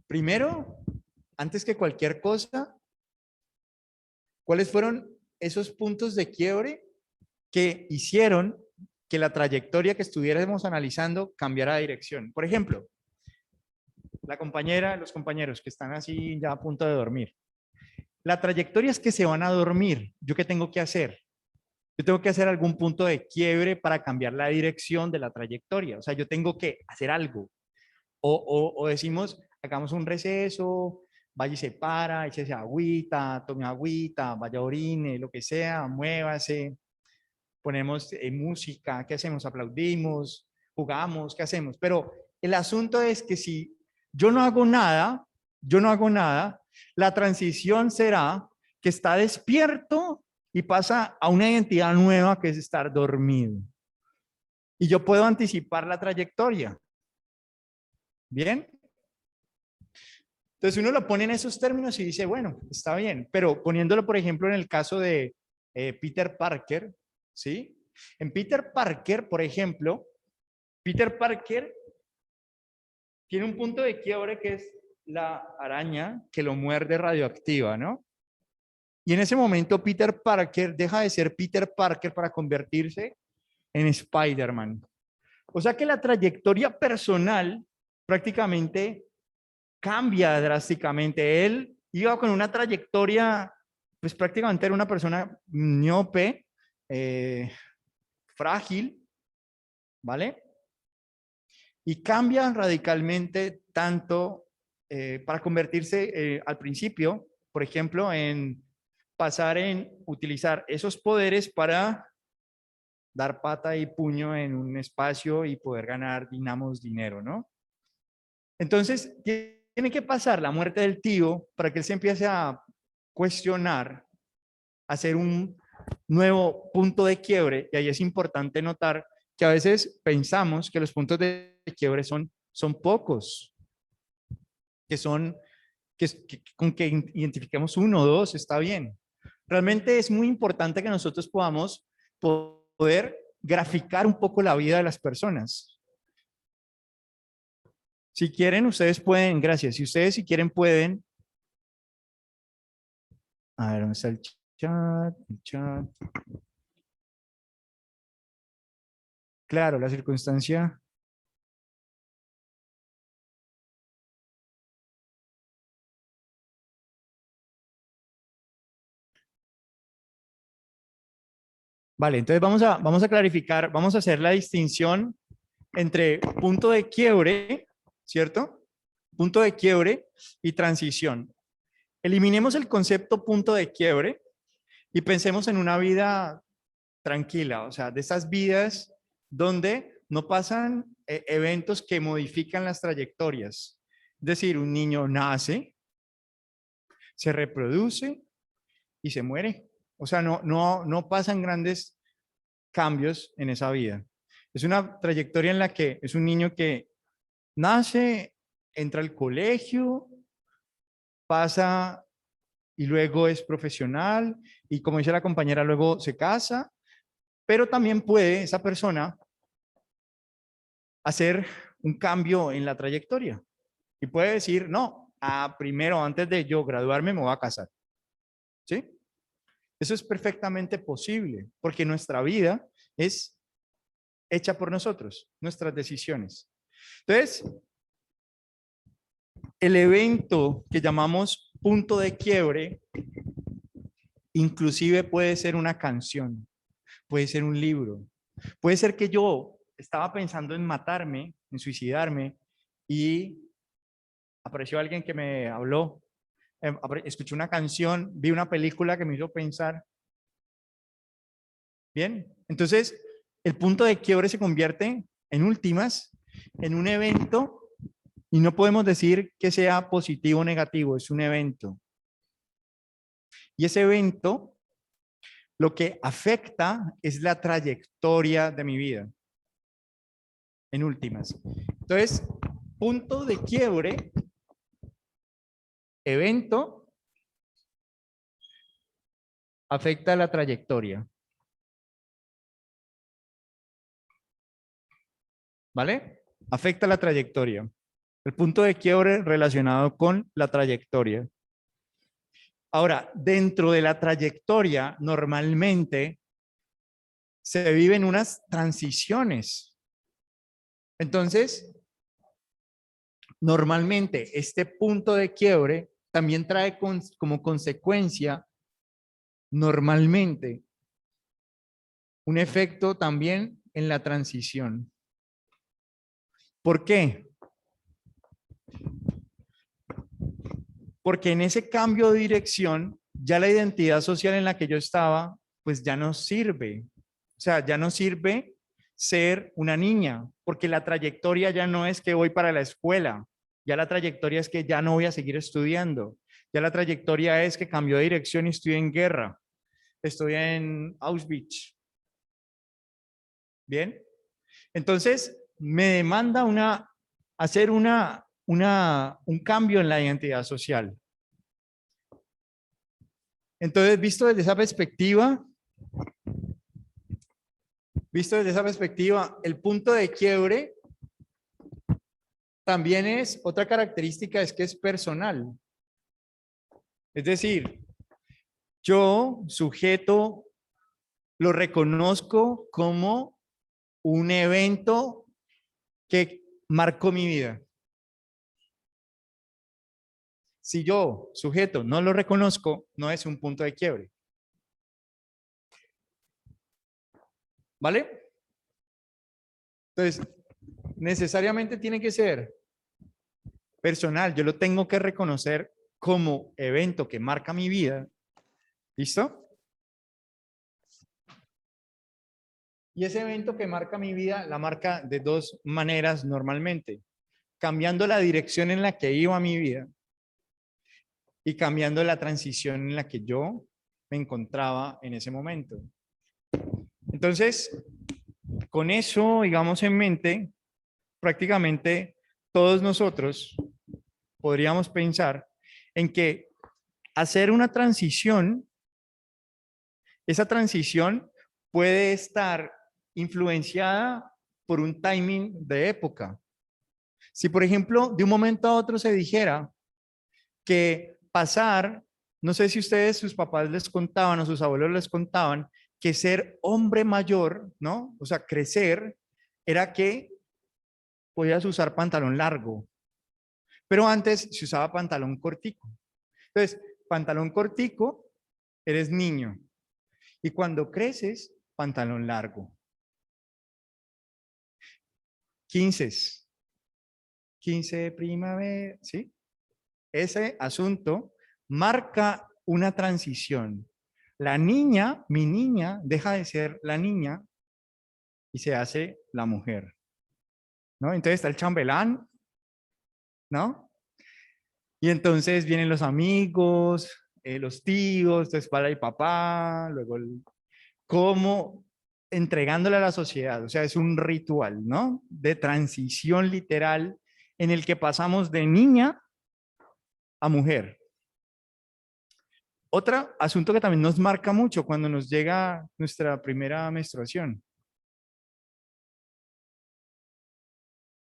primero, antes que cualquier cosa, ¿cuáles fueron esos puntos de quiebre que hicieron que la trayectoria que estuviéramos analizando cambiara de dirección? Por ejemplo, la compañera, los compañeros que están así ya a punto de dormir. La trayectoria es que se van a dormir. ¿Yo qué tengo que hacer? Yo tengo que hacer algún punto de quiebre para cambiar la dirección de la trayectoria. O sea, yo tengo que hacer algo. O decimos, hagamos un receso, vaya y se para, échese agüita, tome agüita, vaya orine, lo que sea, muévase. ponemos música, ¿qué hacemos? Aplaudimos, jugamos, ¿qué hacemos? Pero el asunto es que si yo no hago nada, la transición será que está despierto y pasa a una identidad nueva que es estar dormido. Y yo puedo anticipar la trayectoria. ¿Bien? Entonces uno lo pone en esos términos y dice, bueno, está bien, pero poniéndolo, por ejemplo, en el caso de Peter Parker, ¿sí? En Peter Parker, por ejemplo, Peter Parker tiene un punto de quiebre que es la araña que lo muerde radioactiva, ¿no? Y en ese momento Peter Parker deja de ser Peter Parker para convertirse en Spider-Man. O sea que la trayectoria personal prácticamente cambia drásticamente. Él iba con una trayectoria, pues prácticamente era una persona miope, frágil, ¿vale? Y cambian radicalmente tanto para convertirse al principio, por ejemplo, en pasar en utilizar esos poderes para dar pata y puño en un espacio y poder ganar, digamos, dinero, ¿no? Entonces, tiene que pasar la muerte del tío para que él se empiece a cuestionar, a hacer un nuevo punto de quiebre. Y ahí es importante notar que a veces pensamos que los puntos de quiebre son pocos, con que identifiquemos uno o dos, está bien. Realmente es muy importante que nosotros podamos poder graficar un poco la vida de las personas. Si quieren, ustedes pueden, gracias. Si ustedes si quieren pueden. A ver, ¿dónde está el chat? El chat. Claro, la circunstancia. Vale, entonces vamos a clarificar, vamos a hacer la distinción entre punto de quiebre, ¿cierto? Punto de quiebre y transición. Eliminemos el concepto punto de quiebre y pensemos en una vida tranquila, o sea, de esas vidas donde no pasan eventos que modifican las trayectorias. Es decir, un niño nace, se reproduce y se muere. O sea, no pasan grandes cambios en esa vida. Es una trayectoria en la que es un niño que nace, entra al colegio, pasa y luego es profesional y como dice la compañera, luego se casa, pero también puede esa persona hacer un cambio en la trayectoria y puede decir, no, primero antes de yo graduarme me voy a casar. ¿Sí? Eso es perfectamente posible porque nuestra vida es hecha por nosotros, nuestras decisiones. Entonces, el evento que llamamos punto de quiebre, inclusive puede ser una canción, puede ser un libro, puede ser que yo estaba pensando en matarme, en suicidarme y apareció alguien que me habló, escuché una canción, vi una película que me hizo pensar. Bien, entonces el punto de quiebre se convierte en últimas en un evento y no podemos decir que sea positivo o negativo, es un evento. Y ese evento lo que afecta es la trayectoria de mi vida, en últimas. Entonces, punto de quiebre, evento, afecta la trayectoria. ¿Vale? Afecta la trayectoria. El punto de quiebre relacionado con la trayectoria. Ahora, dentro de la trayectoria, normalmente se viven unas transiciones. Entonces, normalmente este punto de quiebre también trae como consecuencia, normalmente, un efecto también en la transición. ¿Por qué? Porque en ese cambio de dirección, ya la identidad social en la que yo estaba, pues ya no sirve. O sea, ya no sirve ser una niña, porque la trayectoria ya no es que voy para la escuela, ya la trayectoria es que ya no voy a seguir estudiando, ya la trayectoria es que cambió de dirección y estoy en guerra, estoy en Auschwitz. ¿Bien? Entonces, me demanda hacer un cambio en la identidad social. Entonces, visto desde esa perspectiva, el punto de quiebre también es, otra característica es que es personal. Es decir, yo, sujeto, lo reconozco como un evento que marcó mi vida. Si yo, sujeto, no lo reconozco, no es un punto de quiebre. ¿Vale? Entonces, necesariamente tiene que ser personal. Yo lo tengo que reconocer como evento que marca mi vida. ¿Listo? Y ese evento que marca mi vida, la marca de dos maneras normalmente. Cambiando la dirección en la que iba mi vida y cambiando la transición en la que yo me encontraba en ese momento. Entonces, con eso, digamos, en mente, prácticamente todos nosotros podríamos pensar en que hacer una transición, esa transición puede estar influenciada por un timing de época. Si, por ejemplo, de un momento a otro se dijera que pasar, no sé si ustedes, sus papás les contaban o sus abuelos les contaban, que ser hombre mayor, ¿no? O sea, crecer, era que podías usar pantalón largo, pero antes se usaba pantalón cortico. Entonces, pantalón cortico, eres niño. Y cuando creces, pantalón largo. 15 de primavera, ¿sí? Ese asunto marca una transición. La niña, mi niña, deja de ser la niña y se hace la mujer, ¿no? Entonces está el chambelán, ¿no? Y entonces vienen los amigos, los tíos, entonces para el papá, luego como entregándole a la sociedad, o sea, es un ritual, ¿no? De transición literal en el que pasamos de niña a mujer. Otro asunto que también nos marca mucho cuando nos llega nuestra primera menstruación,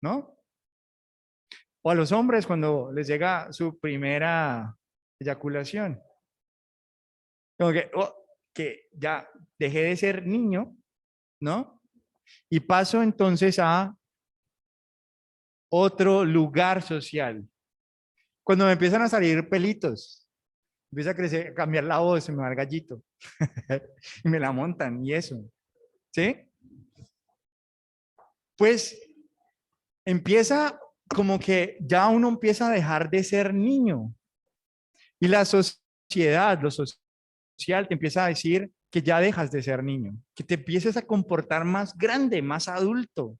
¿no? O a los hombres cuando les llega su primera eyaculación. Como que ya dejé de ser niño, ¿no? Y paso entonces a otro lugar social. Cuando me empiezan a salir pelitos, empieza a crecer, a cambiar la voz, se me va el gallito. Y me la montan y eso. ¿Sí? Pues empieza como que ya uno empieza a dejar de ser niño. Y la sociedad, lo social te empieza a decir que ya dejas de ser niño, que te empieces a comportar más grande, más adulto.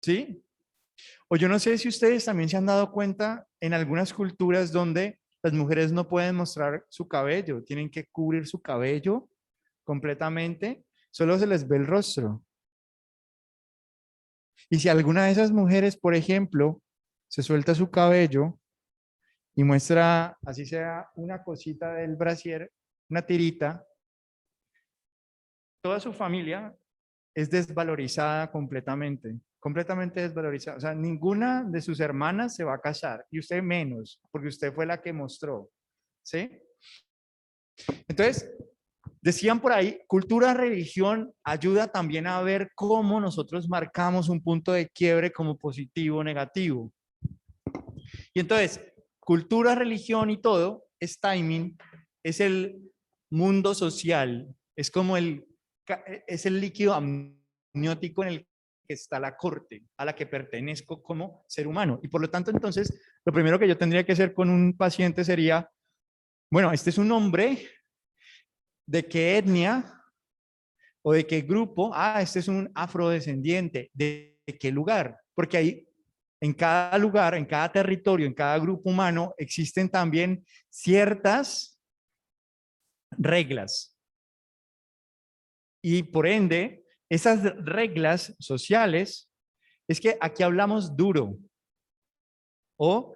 ¿Sí? O yo no sé si ustedes también se han dado cuenta en algunas culturas donde las mujeres no pueden mostrar su cabello, tienen que cubrir su cabello completamente, solo se les ve el rostro. Y si alguna de esas mujeres, por ejemplo, se suelta su cabello y muestra, así sea, una cosita del brasier, una tirita, toda su familia es desvalorizada completamente, completamente desvalorizada. O sea, ninguna de sus hermanas se va a casar y usted menos, porque usted fue la que mostró, ¿sí? Entonces, decían por ahí, cultura, religión ayuda también a ver cómo nosotros marcamos un punto de quiebre como positivo o negativo. Y entonces, cultura, religión y todo es timing, es el mundo social, es como es el líquido amniótico en el que está la corte a la que pertenezco como ser humano. Y por lo tanto, entonces, lo primero que yo tendría que hacer con un paciente sería, bueno, este es un hombre, ¿de qué etnia? o de qué grupo. Ah, este es un afrodescendiente. ¿De qué lugar? Porque ahí, en cada lugar, en cada territorio, en cada grupo humano, existen también ciertas reglas. Y por ende, esas reglas sociales, es que aquí hablamos duro. O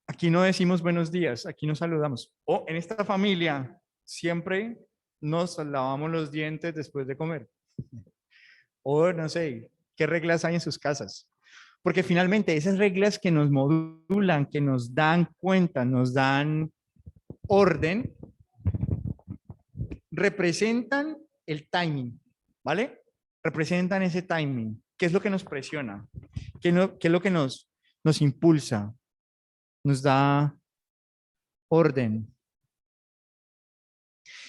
aquí no decimos buenos días, aquí nos saludamos. O en esta familia siempre nos lavamos los dientes después de comer. O no sé, ¿qué reglas hay en sus casas? Porque finalmente esas reglas que nos modulan, que nos dan cuenta, nos dan orden, representan el timing, ¿vale? Representan ese timing. ¿Qué es lo que nos presiona? ¿Qué es lo que nos impulsa? Nos da orden.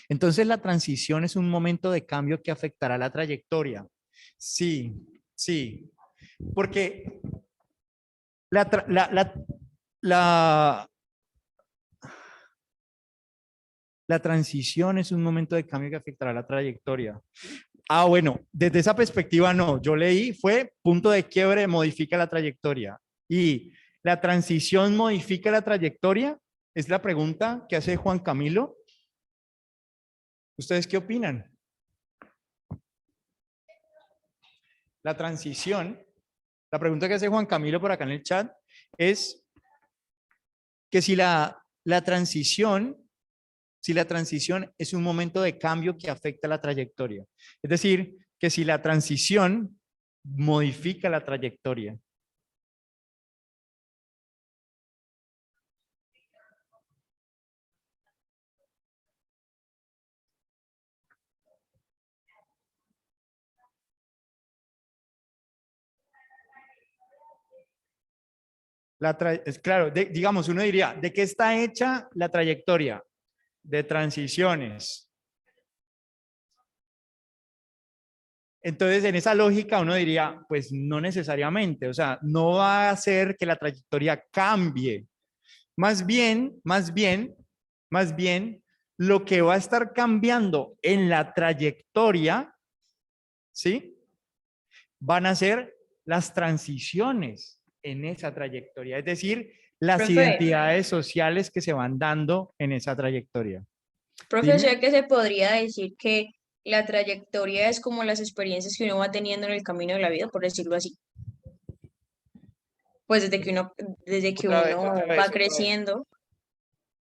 Entonces la transición es un momento de cambio que afectará la trayectoria. Sí, sí. Porque la transición es un momento de cambio que afectará la trayectoria. Ah, bueno, desde esa perspectiva no. Yo leí, fue punto de quiebre, modifica la trayectoria. Y la transición modifica la trayectoria, es la pregunta que hace Juan Camilo. ¿Ustedes qué opinan? La transición, la pregunta que hace Juan Camilo por acá en el chat es que si la transición es un momento de cambio que afecta la trayectoria. Es decir, que si la transición modifica la trayectoria. Claro, digamos, uno diría, ¿de qué está hecha la trayectoria? De transiciones. Entonces, en esa lógica uno diría, pues no necesariamente, o sea, no va a hacer que la trayectoria cambie. Más bien, lo que va a estar cambiando en la trayectoria, ¿sí? Van a ser las transiciones en esa trayectoria, es decir, las Profe, identidades sociales que se van dando en esa trayectoria. o sea Dime. que se podría decir que la trayectoria es como las experiencias que uno va teniendo en el camino de la vida, por decirlo así. Pues desde que uno va Otra vez. creciendo.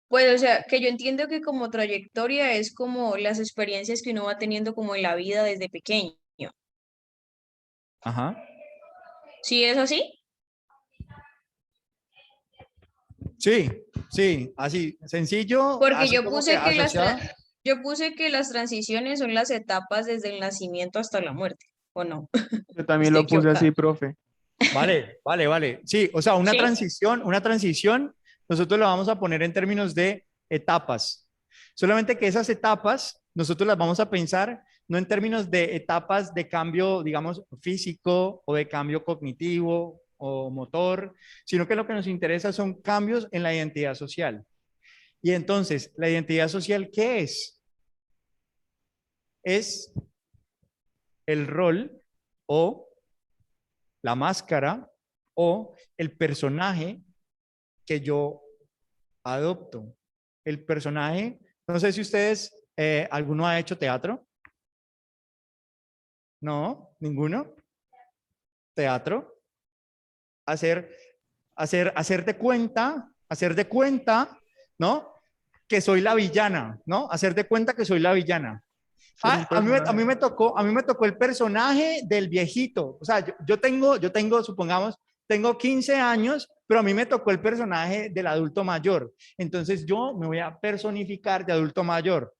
Pues, o sea, que yo entiendo que como trayectoria es como las experiencias que uno va teniendo como en la vida desde pequeño. Ajá. ¿Sí es así? Sí, sí, así, sencillo, Porque así como que asociado. yo puse que las transiciones son las etapas desde el nacimiento hasta la muerte, ¿o no? Yo también Estoy lo puse equivocada. así, profe. Vale. Sí, o sea, Sí. una transición, nosotros la vamos a poner en términos de etapas. Solamente que esas etapas, nosotros las vamos a pensar no en términos de etapas de cambio, digamos, físico o de cambio cognitivo o motor, sino que lo que nos interesa son cambios en la identidad social. Y entonces, ¿la identidad social qué es? Es el rol o la máscara o el personaje que yo adopto. El personaje, no sé si ustedes, ¿alguno ha hecho teatro? No, ninguno. Teatro. Hacer de cuenta, ¿no? Que soy la villana, ¿no? Hacer de cuenta que soy la villana. Ser un A mí personaje. me tocó el personaje del viejito. O sea, yo tengo, supongamos, tengo 15 años, pero a mí me tocó el personaje del adulto mayor. Entonces yo me voy a personificar de adulto mayor.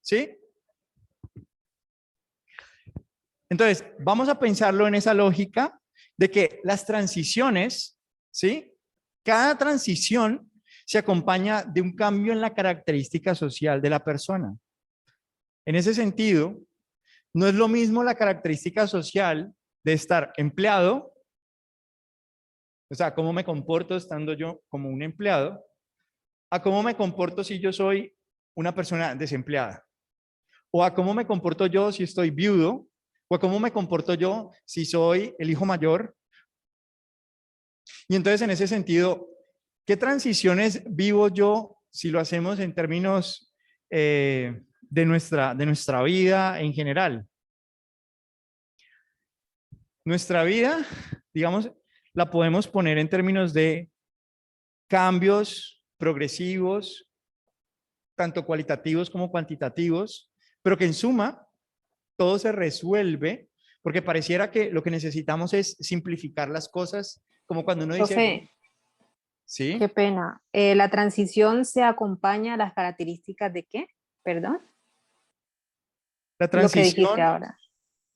¿Sí? Entonces, vamos a pensarlo en esa lógica de que las transiciones, ¿sí? Cada transición se acompaña de un cambio en la característica social de la persona. En ese sentido, no es lo mismo la característica social de estar empleado, o sea, cómo me comporto estando yo como un empleado, a cómo me comporto si yo soy una persona desempleada o a cómo me comporto yo si estoy viudo, o a cómo me comporto yo si soy el hijo mayor. Y entonces, en ese sentido, ¿qué transiciones vivo yo si lo hacemos en términos de nuestra vida en general? Nuestra vida, digamos, la podemos poner en términos de cambios progresivos, tanto cualitativos como cuantitativos, pero que en suma todo se resuelve porque pareciera que lo que necesitamos es simplificar las cosas, como cuando uno dice, Profe, qué ¿sí? pena. ¿La transición se acompaña a las características de qué? Perdón, La lo que dijiste transición, ahora.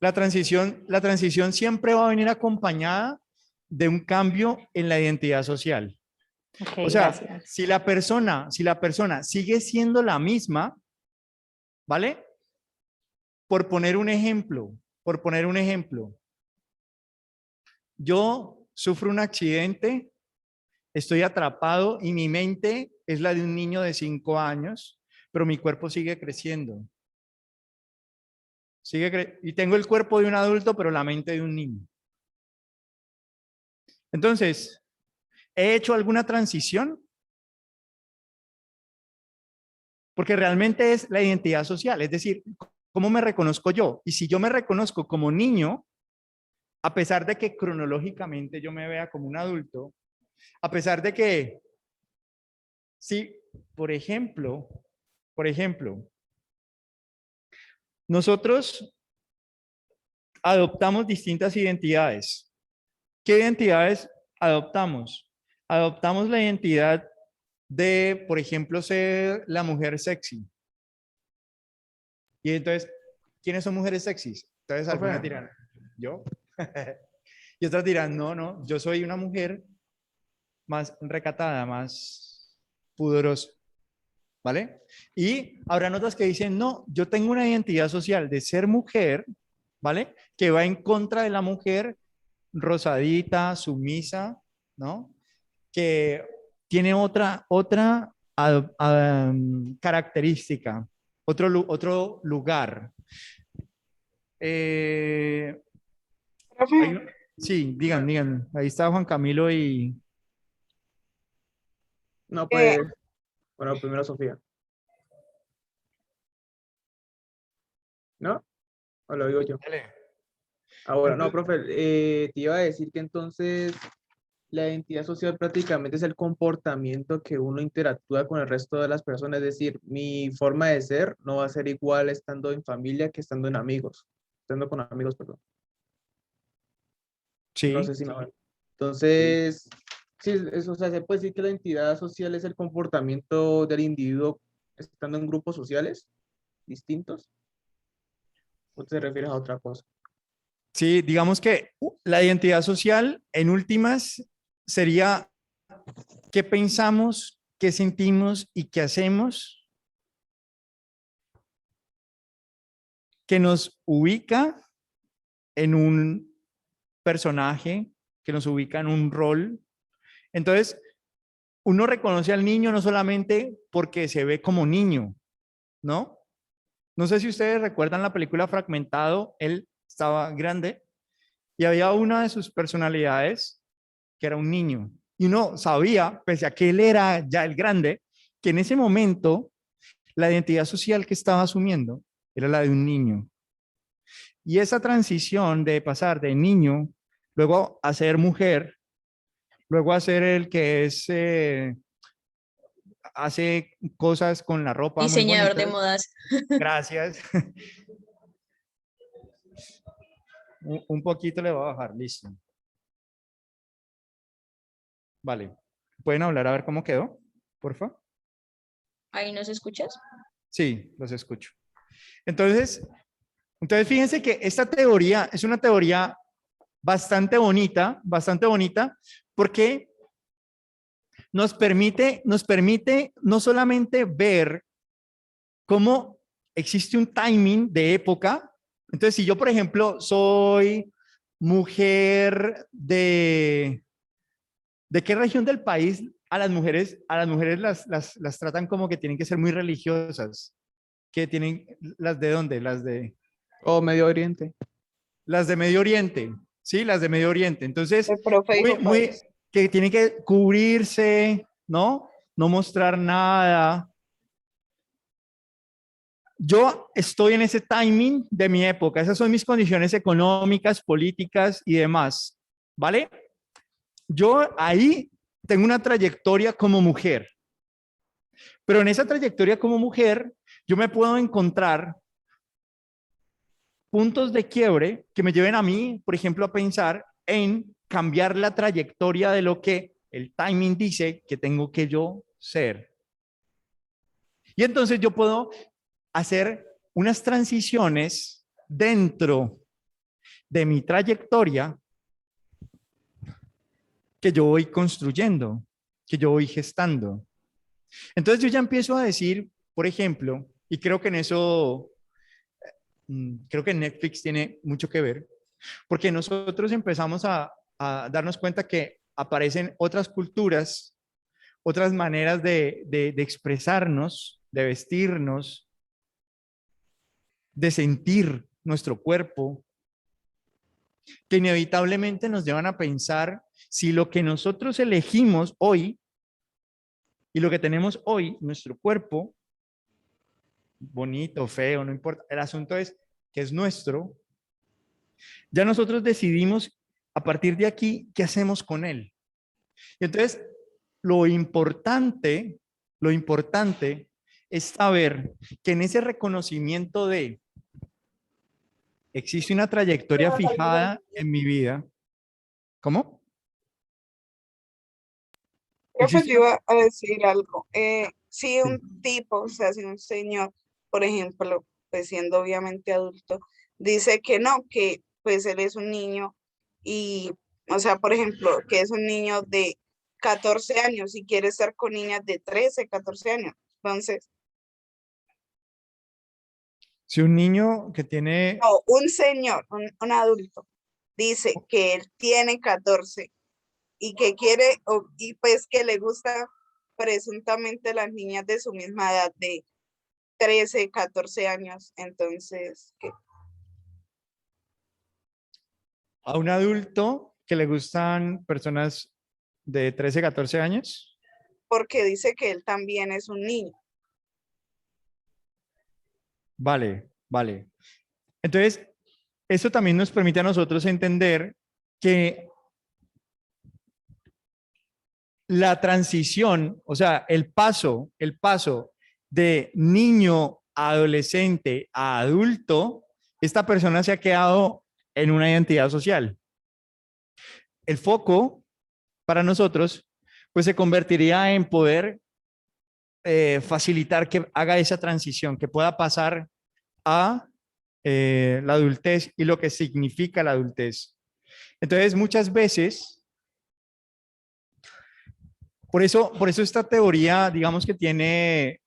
la transición siempre va a venir acompañada de un cambio en la identidad social. Ok, O sea, gracias. si la persona sigue siendo la misma, ¿vale? Por poner un ejemplo, yo sufro un accidente, estoy atrapado y mi mente es la de un niño de 5 años, pero mi cuerpo sigue creciendo. Y tengo el cuerpo de un adulto, pero la mente de un niño. Entonces, ¿he hecho alguna transición? Porque realmente es la identidad social, es decir, ¿cómo me reconozco yo? Y si yo me reconozco como niño, a pesar de que cronológicamente yo me vea como un adulto, a pesar de que, sí, por ejemplo, nosotros adoptamos distintas identidades. ¿Qué identidades adoptamos? Adoptamos la identidad de, por ejemplo, ser la mujer sexy. Y entonces, ¿quiénes son mujeres sexys? Entonces, algunas Profe, dirán, ¿yo? Y otras dirán, no, no, yo soy una mujer más recatada, más pudorosa, ¿vale? Y habrán otras que dicen, no, yo tengo una identidad social de ser mujer, ¿vale? Que va en contra de la mujer rosadita, sumisa, ¿no? Que tiene otra característica, otro lugar. Eh, sí, digan, ahí está Juan Camilo y... no, pues, bueno, primero Sofía, ¿no? ¿O lo digo yo? Dale. Ahora, no, Entonces, profe, te iba a decir que entonces la identidad social prácticamente es el comportamiento que uno interactúa con el resto de las personas, es decir, mi forma de ser no va a ser igual estando en familia que estando en amigos, estando con amigos, perdón. No sé sí, si me... sí. Entonces, sí, eso, o sea, se puede decir que la identidad social es el comportamiento del individuo estando en grupos sociales distintos, ¿o te refieres a otra cosa? Sí, digamos que la identidad social en últimas sería qué pensamos, qué sentimos y qué hacemos que nos ubica en un personaje, que nos ubica en un rol. Entonces, uno reconoce al niño no solamente porque se ve como niño, ¿no? No sé si ustedes recuerdan la película Fragmentado, él estaba grande y había una de sus personalidades que era un niño. Y uno sabía, pese a que él era ya el grande, que en ese momento la identidad social que estaba asumiendo era la de un niño. Y esa transición de pasar de niño, luego a ser mujer, luego a ser el que es, hace cosas con la ropa muy Diseñador de bonitas. modas. Gracias. Un poquito le voy a bajar, listo. Vale. ¿Pueden hablar a ver cómo quedó? Por favor. ¿Ahí nos escuchas? Sí, los escucho. Entonces fíjense que esta teoría es una teoría bastante bonita, porque nos permite no solamente ver cómo existe un timing de época. Entonces, si yo, por ejemplo, soy mujer ¿de qué región del país a las mujeres las tratan como que tienen que ser muy religiosas? que tienen, ¿las de dónde? O Medio Oriente. Las de Medio Oriente, ¿sí? Las de Medio Oriente. Entonces, El profe dijo país. que tienen que cubrirse, ¿no? No mostrar nada. Yo estoy en ese timing de mi época. Esas son mis condiciones económicas, políticas y demás, ¿vale? Yo ahí tengo una trayectoria como mujer. Pero en esa trayectoria como mujer, yo me puedo encontrar puntos de quiebre que me lleven a mí, por ejemplo, a pensar en cambiar la trayectoria de lo que el timing dice que tengo que yo ser. Y entonces yo puedo hacer unas transiciones dentro de mi trayectoria que yo voy construyendo, que yo voy gestando. Entonces yo ya empiezo a decir, por ejemplo, y creo que en eso, creo que Netflix tiene mucho que ver, porque nosotros empezamos a darnos cuenta que aparecen otras culturas, otras maneras de expresarnos, de vestirnos, de sentir nuestro cuerpo, que inevitablemente nos llevan a pensar si lo que nosotros elegimos hoy y lo que tenemos hoy, nuestro cuerpo, bonito, feo, no importa, el asunto es que es nuestro, ya nosotros decidimos a partir de aquí qué hacemos con él. Y entonces, lo importante es saber que en ese reconocimiento de existe una trayectoria fijada en mi vida. ¿Cómo? Profe, Existe yo iba a decir algo. Si un tipo, o sea, si un señor, por ejemplo, pues siendo obviamente adulto, dice que no, que pues él es un niño y, o sea, por ejemplo, que es un niño de 14 años y quiere estar con niñas de 13, 14 años. Entonces, si un niño que tiene, no, un señor, un adulto, dice que él tiene 14 y que quiere, y pues que le gusta presuntamente las niñas de su misma edad, de 13 14 años, entonces, ¿qué? a un adulto que le gustan personas de 13, 14 años, Porque dice que él también es un niño. vale, vale. Entonces, eso también nos permite a nosotros entender que la transición, o sea, el paso de niño a adolescente a adulto, esta persona se ha quedado en una identidad social. El foco para nosotros, pues se convertiría en poder facilitar que haga esa transición, que pueda pasar a la adultez y lo que significa la adultez. Entonces, muchas veces, por eso esta teoría, digamos que tiene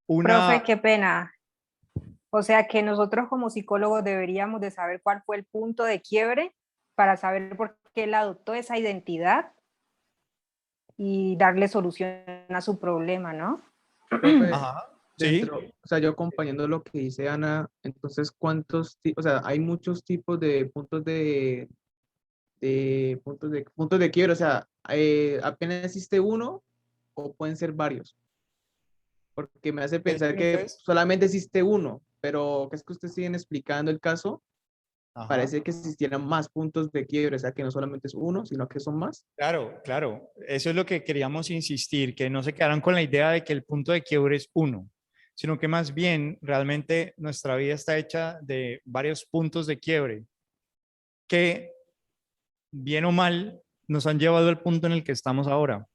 Profe, una... qué pena. O sea que nosotros como psicólogos deberíamos de saber cuál fue el punto de quiebre para saber por qué él adoptó esa identidad y darle solución a su problema, ¿no? Profe, Ajá, sí, dentro, o sea, yo acompañando lo que dice Ana, entonces, o sea, hay muchos tipos de puntos de quiebre, o sea, apenas existe uno o pueden ser varios, porque me hace pensar que entonces, solamente existe uno, pero que es que ustedes siguen explicando el caso, ajá. parece que existieran más puntos de quiebre, o sea, que no solamente es uno, sino que son más. Claro, claro. Eso es lo que queríamos insistir, que no se quedaran con la idea de que el punto de quiebre es uno, sino que más bien realmente nuestra vida está hecha de varios puntos de quiebre que, bien o mal, nos han llevado al punto en el que estamos ahora.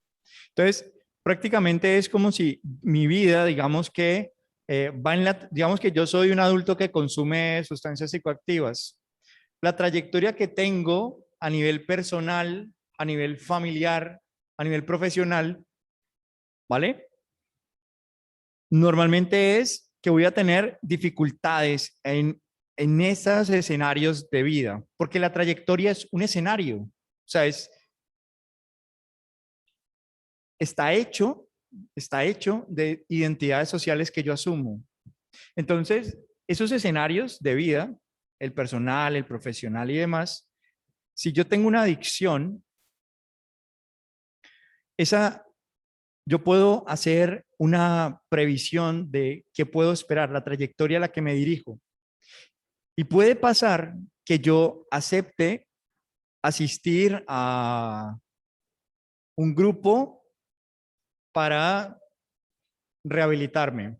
Entonces, prácticamente es como si mi vida, digamos que va en la, digamos que yo soy un adulto que consume sustancias psicoactivas. La trayectoria que tengo a nivel personal, a nivel familiar, a nivel profesional, ¿vale? Normalmente es que voy a tener dificultades en esos escenarios de vida, porque la trayectoria es un escenario, o sea, está hecho de identidades sociales que yo asumo. Entonces, esos escenarios de vida, el personal, el profesional y demás, si yo tengo una adicción, yo puedo hacer una previsión de qué puedo esperar, la trayectoria a la que me dirijo. Y puede pasar que yo acepte asistir a un grupo para rehabilitarme.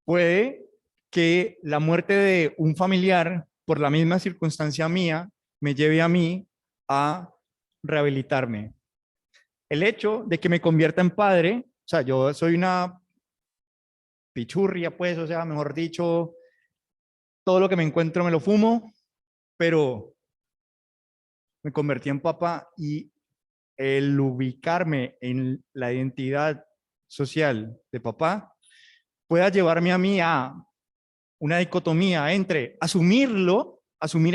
Puede que la muerte de un familiar por la misma circunstancia mía me lleve a mí a rehabilitarme. El hecho de que me convierta en padre, o sea, yo soy una pichurria, pues, o sea, mejor dicho, todo lo que me encuentro me lo fumo, pero me convertí en papá y el ubicarme en la identidad social de papá pueda llevarme a mí a una dicotomía entre asumir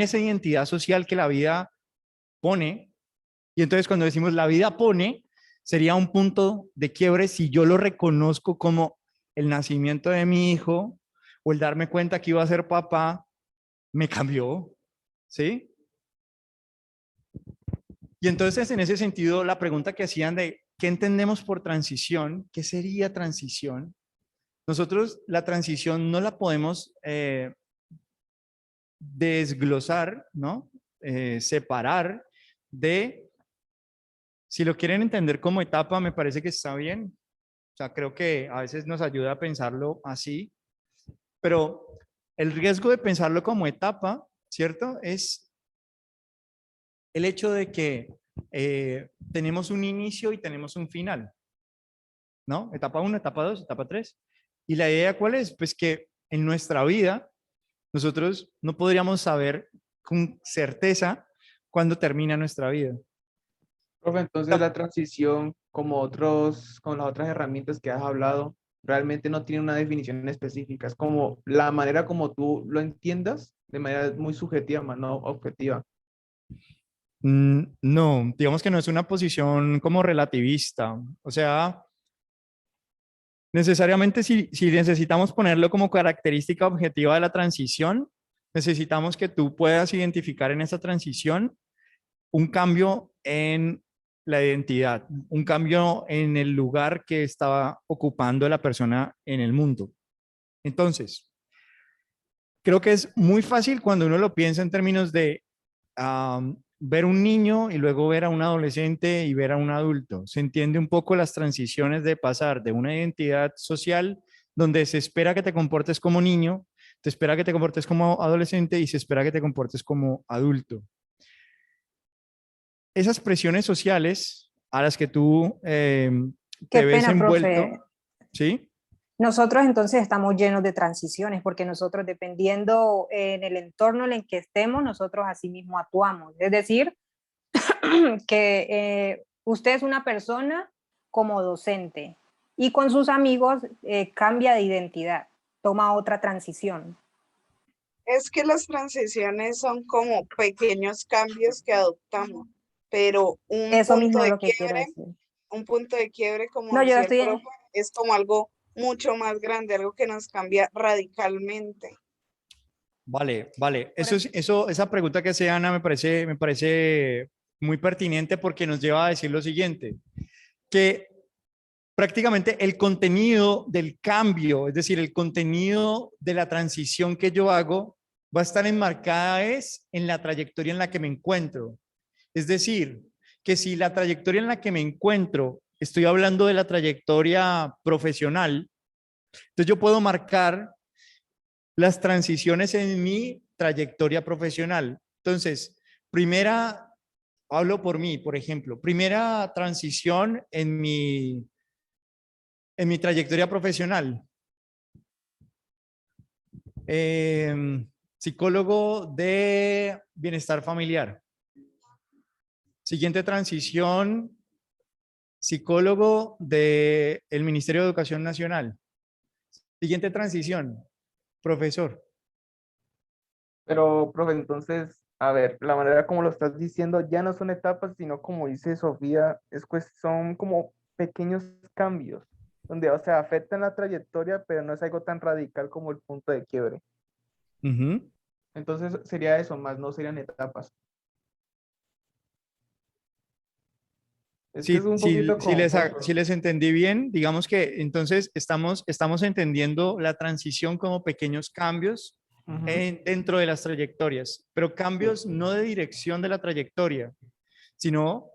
esa identidad social que la vida pone, y entonces cuando decimos la vida pone, sería un punto de quiebre si yo lo reconozco como el nacimiento de mi hijo o el darme cuenta que iba a ser papá, me cambió, ¿sí? Y entonces en ese sentido, la pregunta que hacían de ¿qué entendemos por transición? ¿Qué sería transición? Nosotros la transición no la podemos desglosar, ¿no? Separar de, si lo quieren entender como etapa, me parece que está bien. O sea, creo que a veces nos ayuda a pensarlo así, pero el riesgo de pensarlo como etapa, ¿cierto? Es el hecho de que tenemos un inicio y tenemos un final, ¿no? Etapa 1, etapa 2, etapa 3. ¿Y la idea cuál es? Pues que en nuestra vida nosotros no podríamos saber con certeza cuándo termina nuestra vida. Profe, entonces la transición, con las otras herramientas que has hablado, realmente no tiene una definición específica. Es como la manera como tú lo entiendas, de manera muy subjetiva, más no objetiva. No, digamos que no es una posición como relativista. O sea, necesariamente si necesitamos ponerlo como característica objetiva de la transición, necesitamos que tú puedas identificar en esa transición un cambio en la identidad, un cambio en el lugar que estaba ocupando la persona en el mundo. Entonces, creo que es muy fácil cuando uno lo piensa en términos de ver un niño y luego ver a un adolescente y ver a un adulto. Se entiende un poco las transiciones de pasar de una identidad social donde se espera que te comportes como niño, te espera que te comportes como adolescente y se espera que te comportes como adulto. Esas presiones sociales a las que tú te Qué ves pena, envuelto, profe. ¿sí? Nosotros entonces estamos llenos de transiciones porque nosotros dependiendo en el entorno en el que estemos, nosotros así mismo actuamos. Es decir, que usted es una persona como docente y con sus amigos cambia de identidad, toma otra transición. Es que las transiciones son como pequeños cambios que adoptamos, pero Eso mismo es lo que quiero decir. un punto de quiebre, como No, yo decía el estoy, profe, es como algo mucho más grande, algo que nos cambia radicalmente. Vale, vale. Por Esa pregunta que hace Ana me parece muy pertinente porque nos lleva a decir lo siguiente, que prácticamente el contenido del cambio, es decir, el contenido de la transición que yo hago, va a estar enmarcada en la trayectoria en la que me encuentro. Es decir, que si la trayectoria en la que me encuentro, estoy hablando de la trayectoria profesional, entonces yo puedo marcar las transiciones en mi trayectoria profesional. Entonces, hablo por mí, por ejemplo, primera transición en mi trayectoria profesional. Psicólogo de bienestar familiar. Siguiente transición, psicólogo del Ministerio de Educación Nacional. Siguiente transición, profesor. Pero, profe, entonces, a ver, la manera como lo estás diciendo ya no son etapas, sino como dice Sofía, son como pequeños cambios. donde, o sea, afectan la trayectoria, pero no es algo tan radical como el punto de quiebre. Ujú. Entonces sería eso, más no serían etapas. Es que es un poquito confuso. Si les entendí bien, digamos que entonces estamos entendiendo la transición como pequeños cambios Ujú. dentro de las trayectorias, pero cambios no de dirección de la trayectoria, sino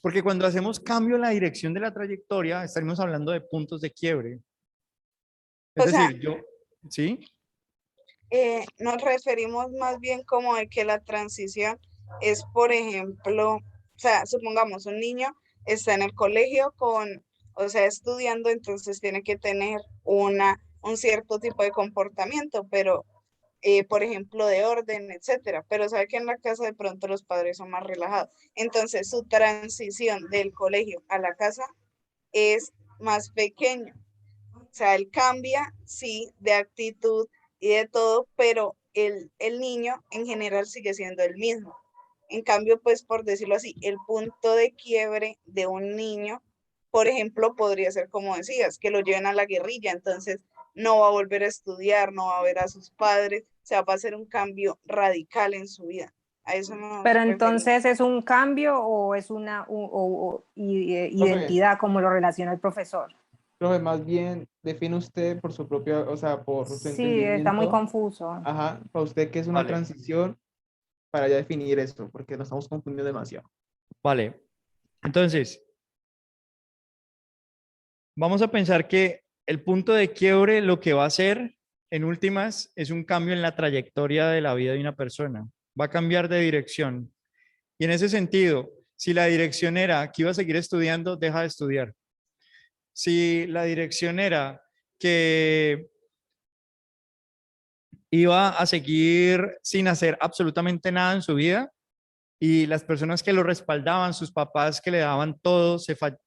porque cuando hacemos cambio en la dirección de la trayectoria, estaremos hablando de puntos de quiebre. Es O sea, decir, ¿sí? nos referimos más bien como de que la transición es, por ejemplo, o sea, supongamos un niño está en el colegio o sea, estudiando, entonces tiene que tener un cierto tipo de comportamiento, pero, por ejemplo, de orden, etcétera. Pero sabe que en la casa de pronto los padres son más relajados. Entonces, su transición del colegio a la casa es más pequeño. O sea, él cambia, sí, de actitud y de todo, pero el niño en general sigue siendo el mismo. En cambio, pues por decirlo así, el punto de quiebre de un niño, por ejemplo, podría ser como decías, que lo lleven a la guerrilla, entonces no va a volver a estudiar, no va a ver a sus padres, o sea, va a ser un cambio radical en su vida. A eso nos Pero referimos. entonces, ¿es un cambio o es una identidad como lo relaciona el profesor? Profe, más bien define usted por su propia, o sea, por su Sí, está muy entendimiento, confuso. ajá, para usted qué es una Vale. transición para ya definir eso, porque nos estamos confundiendo demasiado. Vale. Entonces, vamos a pensar que el punto de quiebre lo que va a hacer en últimas es un cambio en la trayectoria de la vida de una persona. Va a cambiar de dirección. Y en ese sentido, si la dirección era que iba a seguir estudiando, deja de estudiar. Si la dirección era que iba a seguir sin hacer absolutamente nada en su vida y las personas que lo respaldaban, sus papás que le daban todo,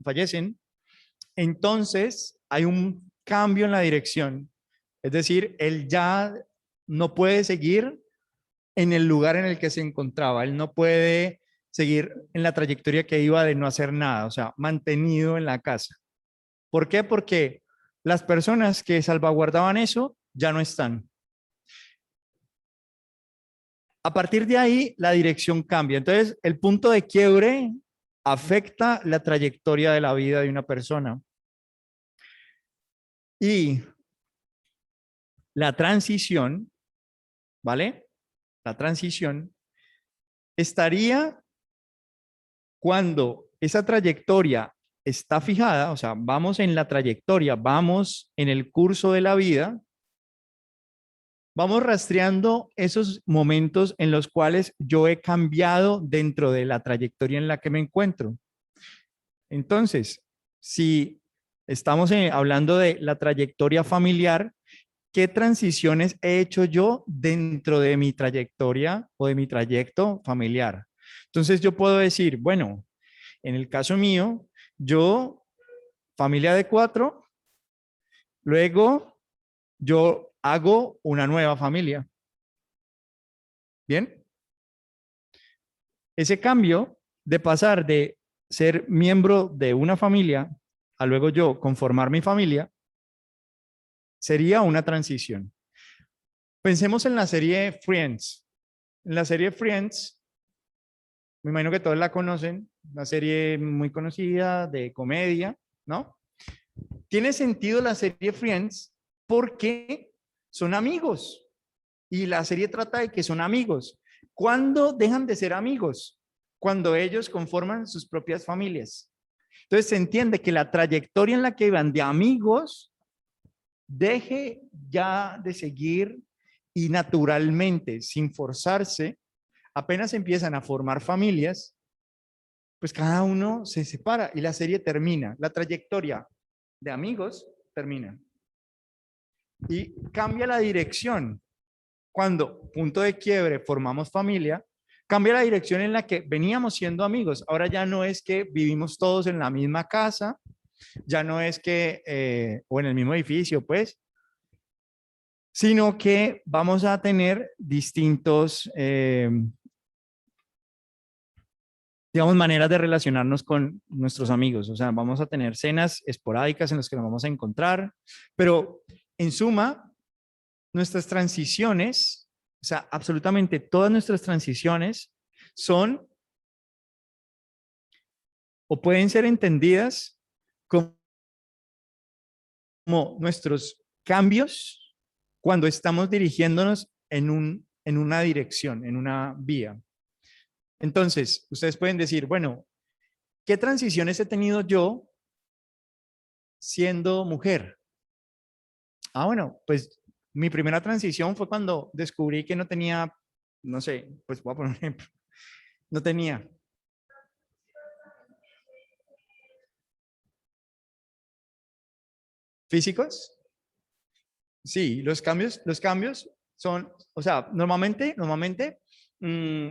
fallecen, entonces hay un cambio en la dirección. Es decir, él ya no puede seguir en el lugar en el que se encontraba. Él no puede seguir en la trayectoria que iba de no hacer nada, o sea, mantenido en la casa. ¿Por qué? Porque las personas que salvaguardaban eso ya no están. A partir de ahí, la dirección cambia. Entonces, el punto de quiebre afecta la trayectoria de la vida de una persona. Y la transición, ¿vale? La transición estaría cuando esa trayectoria está fijada, o sea, vamos en la trayectoria, vamos en el curso de la vida, vamos rastreando esos momentos en los cuales yo he cambiado dentro de la trayectoria en la que me encuentro. Entonces, si estamos hablando de la trayectoria familiar, ¿qué transiciones he hecho yo dentro de mi trayectoria o de mi trayecto familiar? Entonces yo puedo decir, bueno, en el caso mío, yo, familia de 4, luego yo hago una nueva familia. ¿Bien? Ese cambio de pasar de ser miembro de una familia a luego yo conformar mi familia sería una transición. Pensemos en la serie Friends. En la serie Friends, me imagino que todos la conocen, una serie muy conocida de comedia, ¿no? Tiene sentido la serie Friends porque son amigos y la serie trata de que son amigos. ¿Cuándo dejan de ser amigos? Cuando ellos conforman sus propias familias. Entonces se entiende que la trayectoria en la que iban de amigos deje ya de seguir y naturalmente, sin forzarse, apenas empiezan a formar familias, pues cada uno se separa y la serie termina. La trayectoria de amigos termina. Y cambia la dirección. Cuando, punto de quiebre, formamos familia, cambia la dirección en la que veníamos siendo amigos. Ahora ya no es que vivimos todos en la misma casa, ya no es que, o en el mismo edificio, pues, sino que vamos a tener distintos digamos, maneras de relacionarnos con nuestros amigos. O sea, vamos a tener cenas esporádicas en las que nos vamos a encontrar, pero en suma, nuestras transiciones, o sea, absolutamente todas nuestras transiciones son o pueden ser entendidas como nuestros cambios cuando estamos dirigiéndonos en una dirección, en una vía. Entonces, ustedes pueden decir, bueno, ¿qué transiciones he tenido yo siendo mujer? Ah, bueno, pues mi primera transición fue cuando descubrí que no tenía, no sé, pues voy a poner un ejemplo, no tenía. ¿Físicos? Sí, los cambios son, o sea, normalmente, mm,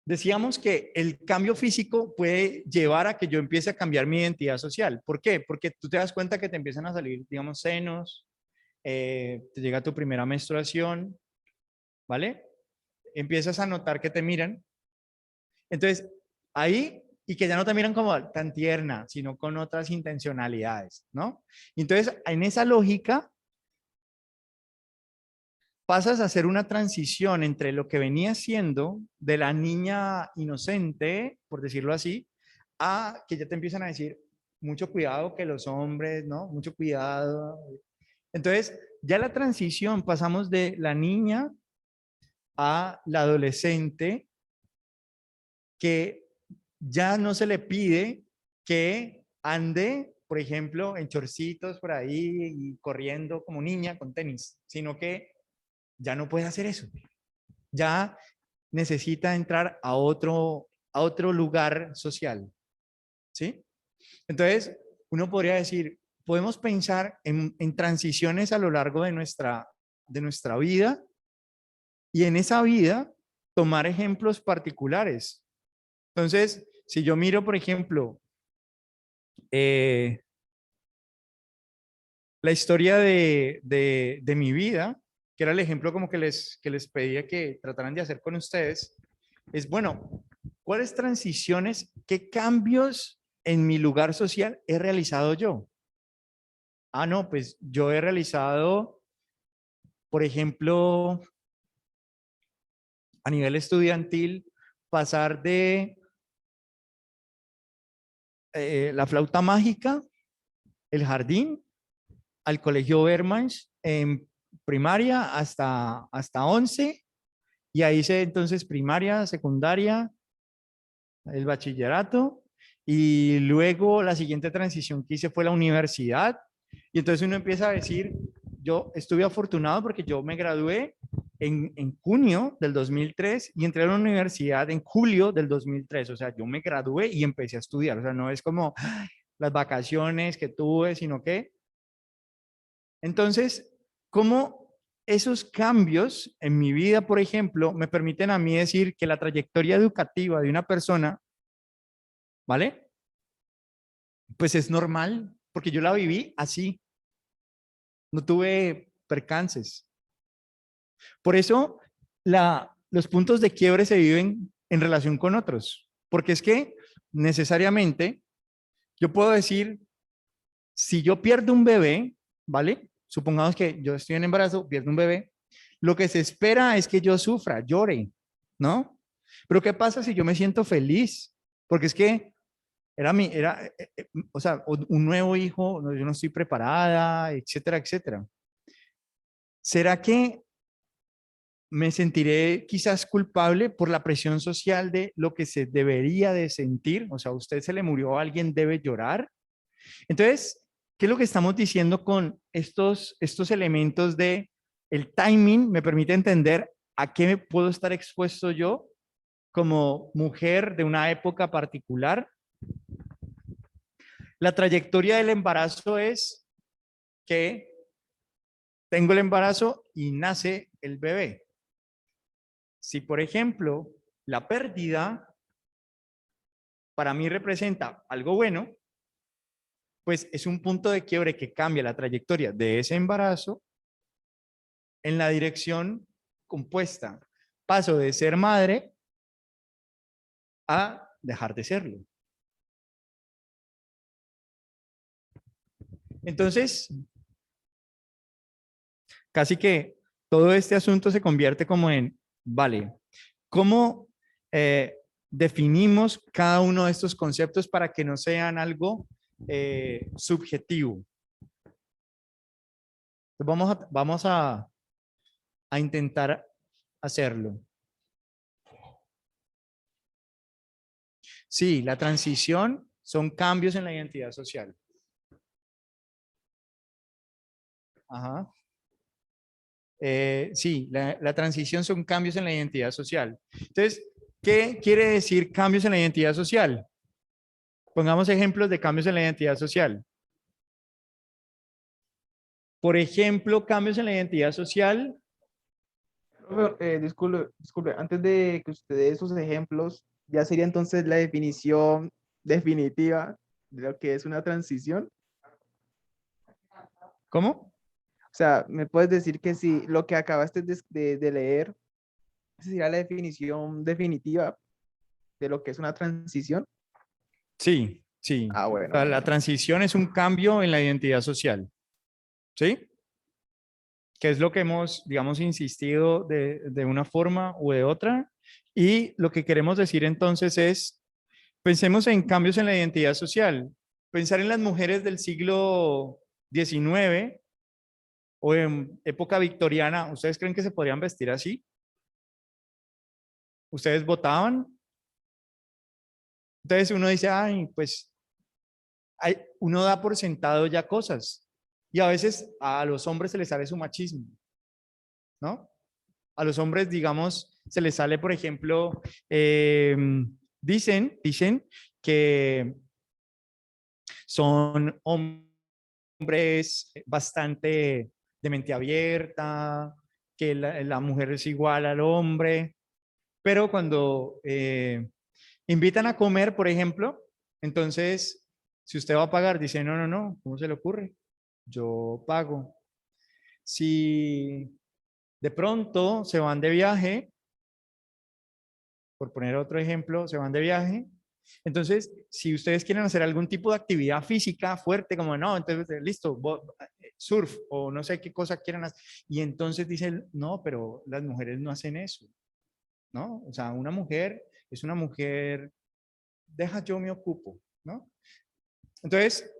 decíamos que el cambio físico puede llevar a que yo empiece a cambiar mi identidad social. ¿Por qué? Porque tú te das cuenta que te empiezan a salir, digamos, senos, te llega tu primera menstruación, ¿vale? Empiezas a notar que te miran. Entonces, ahí, y que ya no te miran como tan tierna, sino con otras intencionalidades, ¿no? Entonces, en esa lógica, pasas a hacer una transición entre lo que venía siendo de la niña inocente, por decirlo así, a que ya te empiezan a decir, mucho cuidado que los hombres, ¿no? Mucho cuidado. Entonces, ya la transición pasamos de la niña a la adolescente que ya no se le pide que ande, por ejemplo, en chorcitos por ahí y corriendo como niña con tenis, sino que ya no puede hacer eso. Ya necesita entrar a otro lugar social, ¿sí? Entonces, uno podría decir, podemos pensar en transiciones a lo largo de nuestra vida y en esa vida tomar ejemplos particulares. Entonces, si yo miro, por ejemplo, la historia de mi vida, que era el ejemplo como que les pedía que trataran de hacer con ustedes, es, bueno, ¿cuáles transiciones, qué cambios en mi lugar social he realizado yo? Ah, no, pues yo he realizado, por ejemplo, a nivel estudiantil, pasar de la flauta mágica, el jardín, al colegio Bermans en primaria hasta 11, y ahí hice entonces primaria, secundaria, el bachillerato, y luego la siguiente transición que hice fue la universidad. Y entonces uno empieza a decir, yo estuve afortunado porque yo me gradué en junio del 2003 y entré a la universidad en julio del 2003. O sea, yo me gradué y empecé a estudiar. O sea, no es como las vacaciones que tuve, sino que... Entonces, ¿cómo esos cambios en mi vida, por ejemplo, me permiten a mí decir que la trayectoria educativa de una persona, ¿vale? Pues es normal, porque yo la viví así, no tuve percances. Por eso los puntos de quiebre se viven en relación con otros, porque es que necesariamente yo puedo decir, si yo pierdo un bebé, ¿vale? Supongamos que yo estoy en embarazo, pierdo un bebé, lo que se espera es que yo sufra, llore, ¿no? Pero ¿qué pasa si yo me siento feliz? Porque es que o sea, un nuevo hijo, yo no estoy preparada, etcétera, etcétera. ¿Será que me sentiré quizás culpable por la presión social de lo que se debería de sentir? O sea, a usted se le murió, alguien debe llorar. Entonces, ¿qué es lo que estamos diciendo con estos elementos de el timing? Me permite entender a qué me puedo estar expuesto yo como mujer de una época particular. La trayectoria del embarazo es que tengo el embarazo y nace el bebé. Si, por ejemplo, la pérdida para mí representa algo bueno, pues es un punto de quiebre que cambia la trayectoria de ese embarazo en la dirección compuesta. Paso de ser madre a dejar de serlo. Entonces, casi que todo este asunto se convierte como en, vale, ¿cómo definimos cada uno de estos conceptos para que no sean algo subjetivo? Vamos a intentar hacerlo. Sí, la transición son cambios en la identidad social. Ajá. Sí, la transición son cambios en la identidad social. Entonces, ¿qué quiere decir cambios en la identidad social? Pongamos ejemplos de cambios en la identidad social. Por ejemplo, cambios en la identidad social. Disculpe, antes de que usted dé esos ejemplos, ya sería entonces la definición definitiva de lo que es una transición. ¿Cómo? O sea, ¿me puedes decir que si lo que acabaste de leer, esa sería la definición definitiva de lo que es una transición? Sí, sí. Ah, O bueno, sea, la bueno. transición es un cambio en la identidad social. ¿Sí? Que es lo que hemos, digamos, insistido de una forma u de otra. Y lo que queremos decir entonces es, pensemos en cambios en la identidad social. Pensar en las mujeres del siglo XIX o en época victoriana, ¿ustedes creen que se podrían vestir así? ¿Ustedes votaban? Entonces uno dice, ay, pues uno da por sentado ya cosas. Y a veces a los hombres se les sale su machismo, ¿no? A los hombres, digamos, se les sale, por ejemplo, dicen que son hombres bastante de mente abierta, que la mujer es igual al hombre, pero cuando invitan a comer, por ejemplo, entonces, si usted va a pagar, dice, no, no, no, ¿cómo se le ocurre? Yo pago. Si de pronto se van de viaje, por poner otro ejemplo, se van de viaje. Entonces, si ustedes quieren hacer algún tipo de actividad física fuerte, como no, entonces listo, surf o no sé qué cosa quieran hacer. Y entonces dicen, no, pero las mujeres no hacen eso, ¿no? O sea, una mujer es una mujer, deja yo me ocupo, ¿no? Entonces,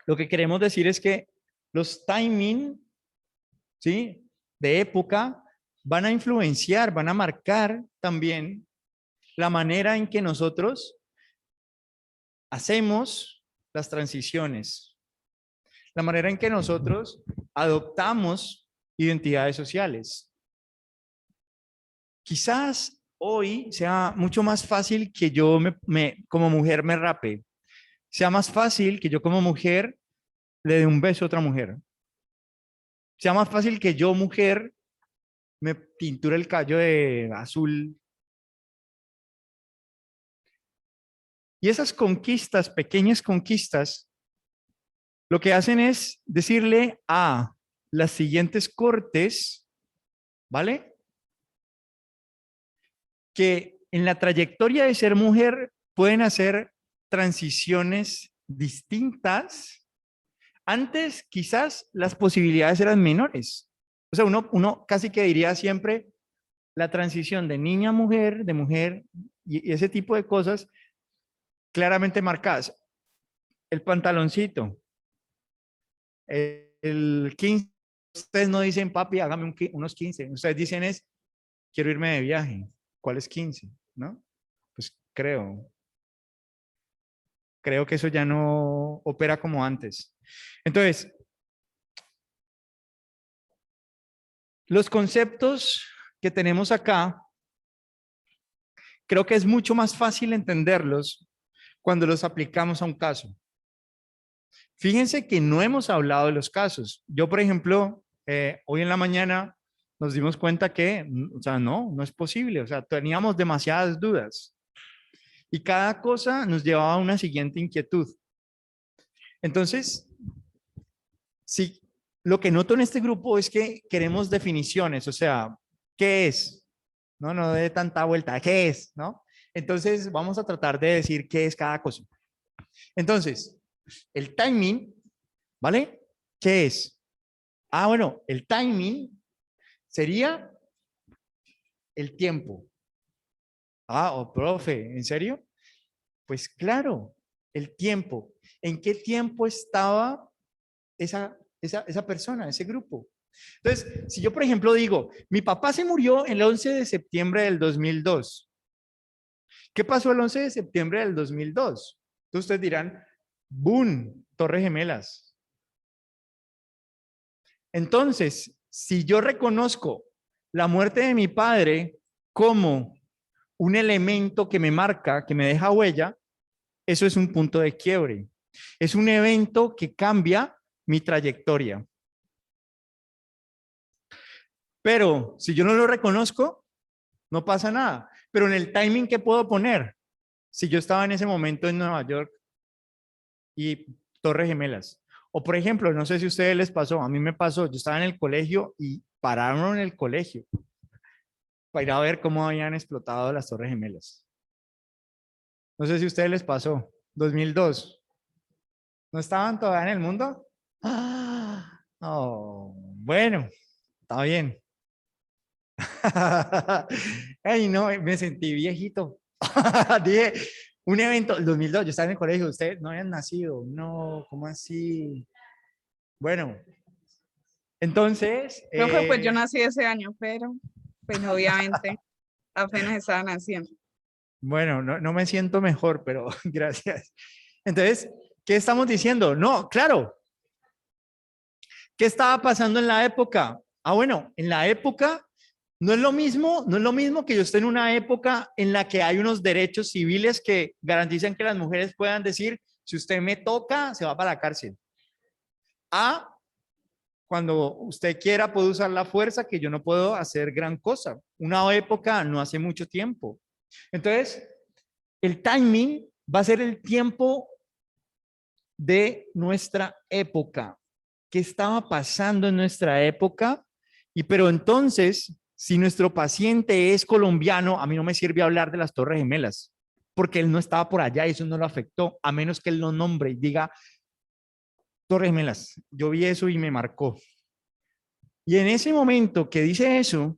lo que queremos decir es que los timing, ¿sí? De época van a influenciar, van a marcar también la manera en que nosotros hacemos las transiciones, la manera en que nosotros adoptamos identidades sociales. Quizás hoy sea mucho más fácil que yo como mujer me rape, sea más fácil que yo como mujer le dé un beso a otra mujer, sea más fácil que yo mujer me pinture el cabello de azul. Y esas conquistas, pequeñas conquistas, lo que hacen es decirle a las siguientes cortes, ¿vale? Que en la trayectoria de ser mujer pueden hacer transiciones distintas. Antes quizás las posibilidades eran menores. O sea, uno casi que diría siempre la transición de niña a mujer, de mujer y ese tipo de cosas claramente marcadas. El pantaloncito, el 15, ustedes no dicen, papi, hágame unos 15. Ustedes dicen es, quiero irme de viaje. ¿Cuál es 15? ¿No? Pues creo que eso ya no opera como antes. Entonces, los conceptos que tenemos acá, creo que es mucho más fácil entenderlos cuando los aplicamos a un caso. Fíjense que no hemos hablado de los casos. Yo, por ejemplo, hoy en la mañana nos dimos cuenta que, o sea, no es posible. O sea, teníamos demasiadas dudas. Y cada cosa nos llevaba a una siguiente inquietud. Entonces, sí, lo que noto en este grupo es que queremos definiciones. O sea, ¿qué es? No de tanta vuelta. ¿Qué es? ¿No? Entonces, vamos a tratar de decir qué es cada cosa. Entonces, el timing, ¿vale? ¿Qué es? Ah, bueno, el timing sería el tiempo. Ah, oh, profe, ¿en serio? Pues claro, el tiempo. ¿En qué tiempo estaba esa persona, ese grupo? Entonces, si yo, por ejemplo, digo, mi papá se murió el 11 de septiembre del 2002. ¿Qué pasó el 11 de septiembre del 2002? Entonces ustedes dirán, ¡boom! Torres Gemelas. Entonces, si yo reconozco la muerte de mi padre como un elemento que me marca, que me deja huella, eso es un punto de quiebre. Es un evento que cambia mi trayectoria. Pero si yo no lo reconozco, no pasa nada. Pero en el timing que puedo poner, si yo estaba en ese momento en Nueva York y Torres Gemelas. O por ejemplo, no sé si a ustedes les pasó, a mí me pasó, yo estaba en el colegio y pararon en el colegio para ir a ver cómo habían explotado las Torres Gemelas. No sé si a ustedes les pasó, 2002. ¿No estaban todavía en el mundo? Ah, oh, bueno, está bien. Ay, no, me sentí viejito. Dije, un evento, el 2002, yo estaba en el colegio, ustedes no habían nacido. No, ¿cómo así? Bueno, entonces, Profe, pues yo nací ese año, pero pues obviamente apenas estaba naciendo. bueno, no me siento mejor, pero gracias. Entonces, ¿qué estamos diciendo? No, claro. ¿Qué estaba pasando en la época? Ah, bueno, en la época no es lo mismo que yo esté en una época en la que hay unos derechos civiles que garantizan que las mujeres puedan decir, si usted me toca, se va para la cárcel. A, cuando usted quiera puede usar la fuerza, que yo no puedo hacer gran cosa. Una época no hace mucho tiempo. Entonces, el timing va a ser el tiempo de nuestra época. ¿Qué estaba pasando en nuestra época? Y pero entonces, si nuestro paciente es colombiano, a mí no me sirve hablar de las Torres Gemelas, porque él no estaba por allá y eso no lo afectó, a menos que él lo nombre y diga, Torres Gemelas, yo vi eso y me marcó. Y en ese momento que dice eso,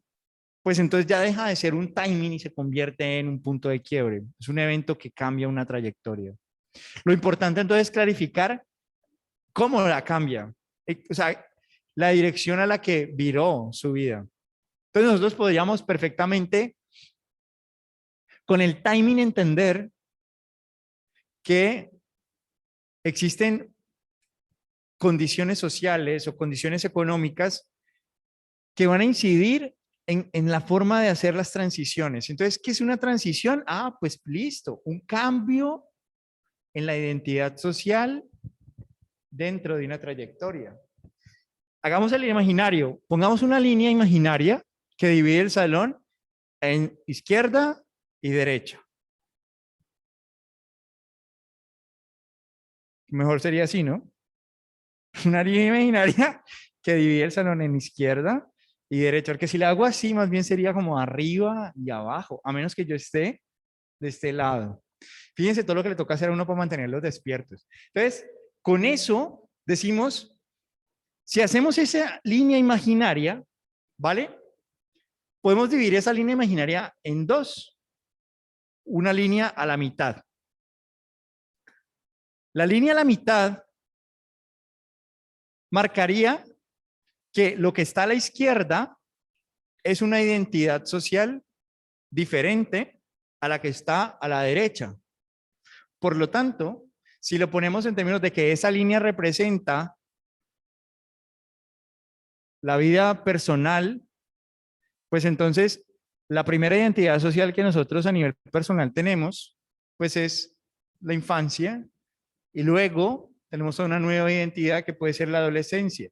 pues entonces ya deja de ser un timing y se convierte en un punto de quiebre. Es un evento que cambia una trayectoria. Lo importante entonces es clarificar cómo la cambia. O sea, la dirección a la que viró su vida. Entonces nosotros podríamos perfectamente con el timing entender que existen condiciones sociales o condiciones económicas que van a incidir en la forma de hacer las transiciones. Entonces, ¿qué es una transición? Ah, pues listo, un cambio en la identidad social dentro de una trayectoria. Hagamos el imaginario, pongamos una línea imaginaria que divide el salón en izquierda y derecha. Mejor sería así, ¿no? Una línea imaginaria que divide el salón en izquierda y derecha, porque si la hago así, más bien sería como arriba y abajo, a menos que yo esté de este lado. Fíjense todo lo que le toca hacer a uno para mantenerlos despiertos. Entonces, con eso decimos, si hacemos esa línea imaginaria, ¿vale? Podemos dividir esa línea imaginaria en dos. Una línea a la mitad. La línea a la mitad marcaría que lo que está a la izquierda es una identidad social diferente a la que está a la derecha. Por lo tanto, si lo ponemos en términos de que esa línea representa la vida personal, pues entonces la primera identidad social que nosotros a nivel personal tenemos, pues es la infancia y luego tenemos una nueva identidad que puede ser la adolescencia.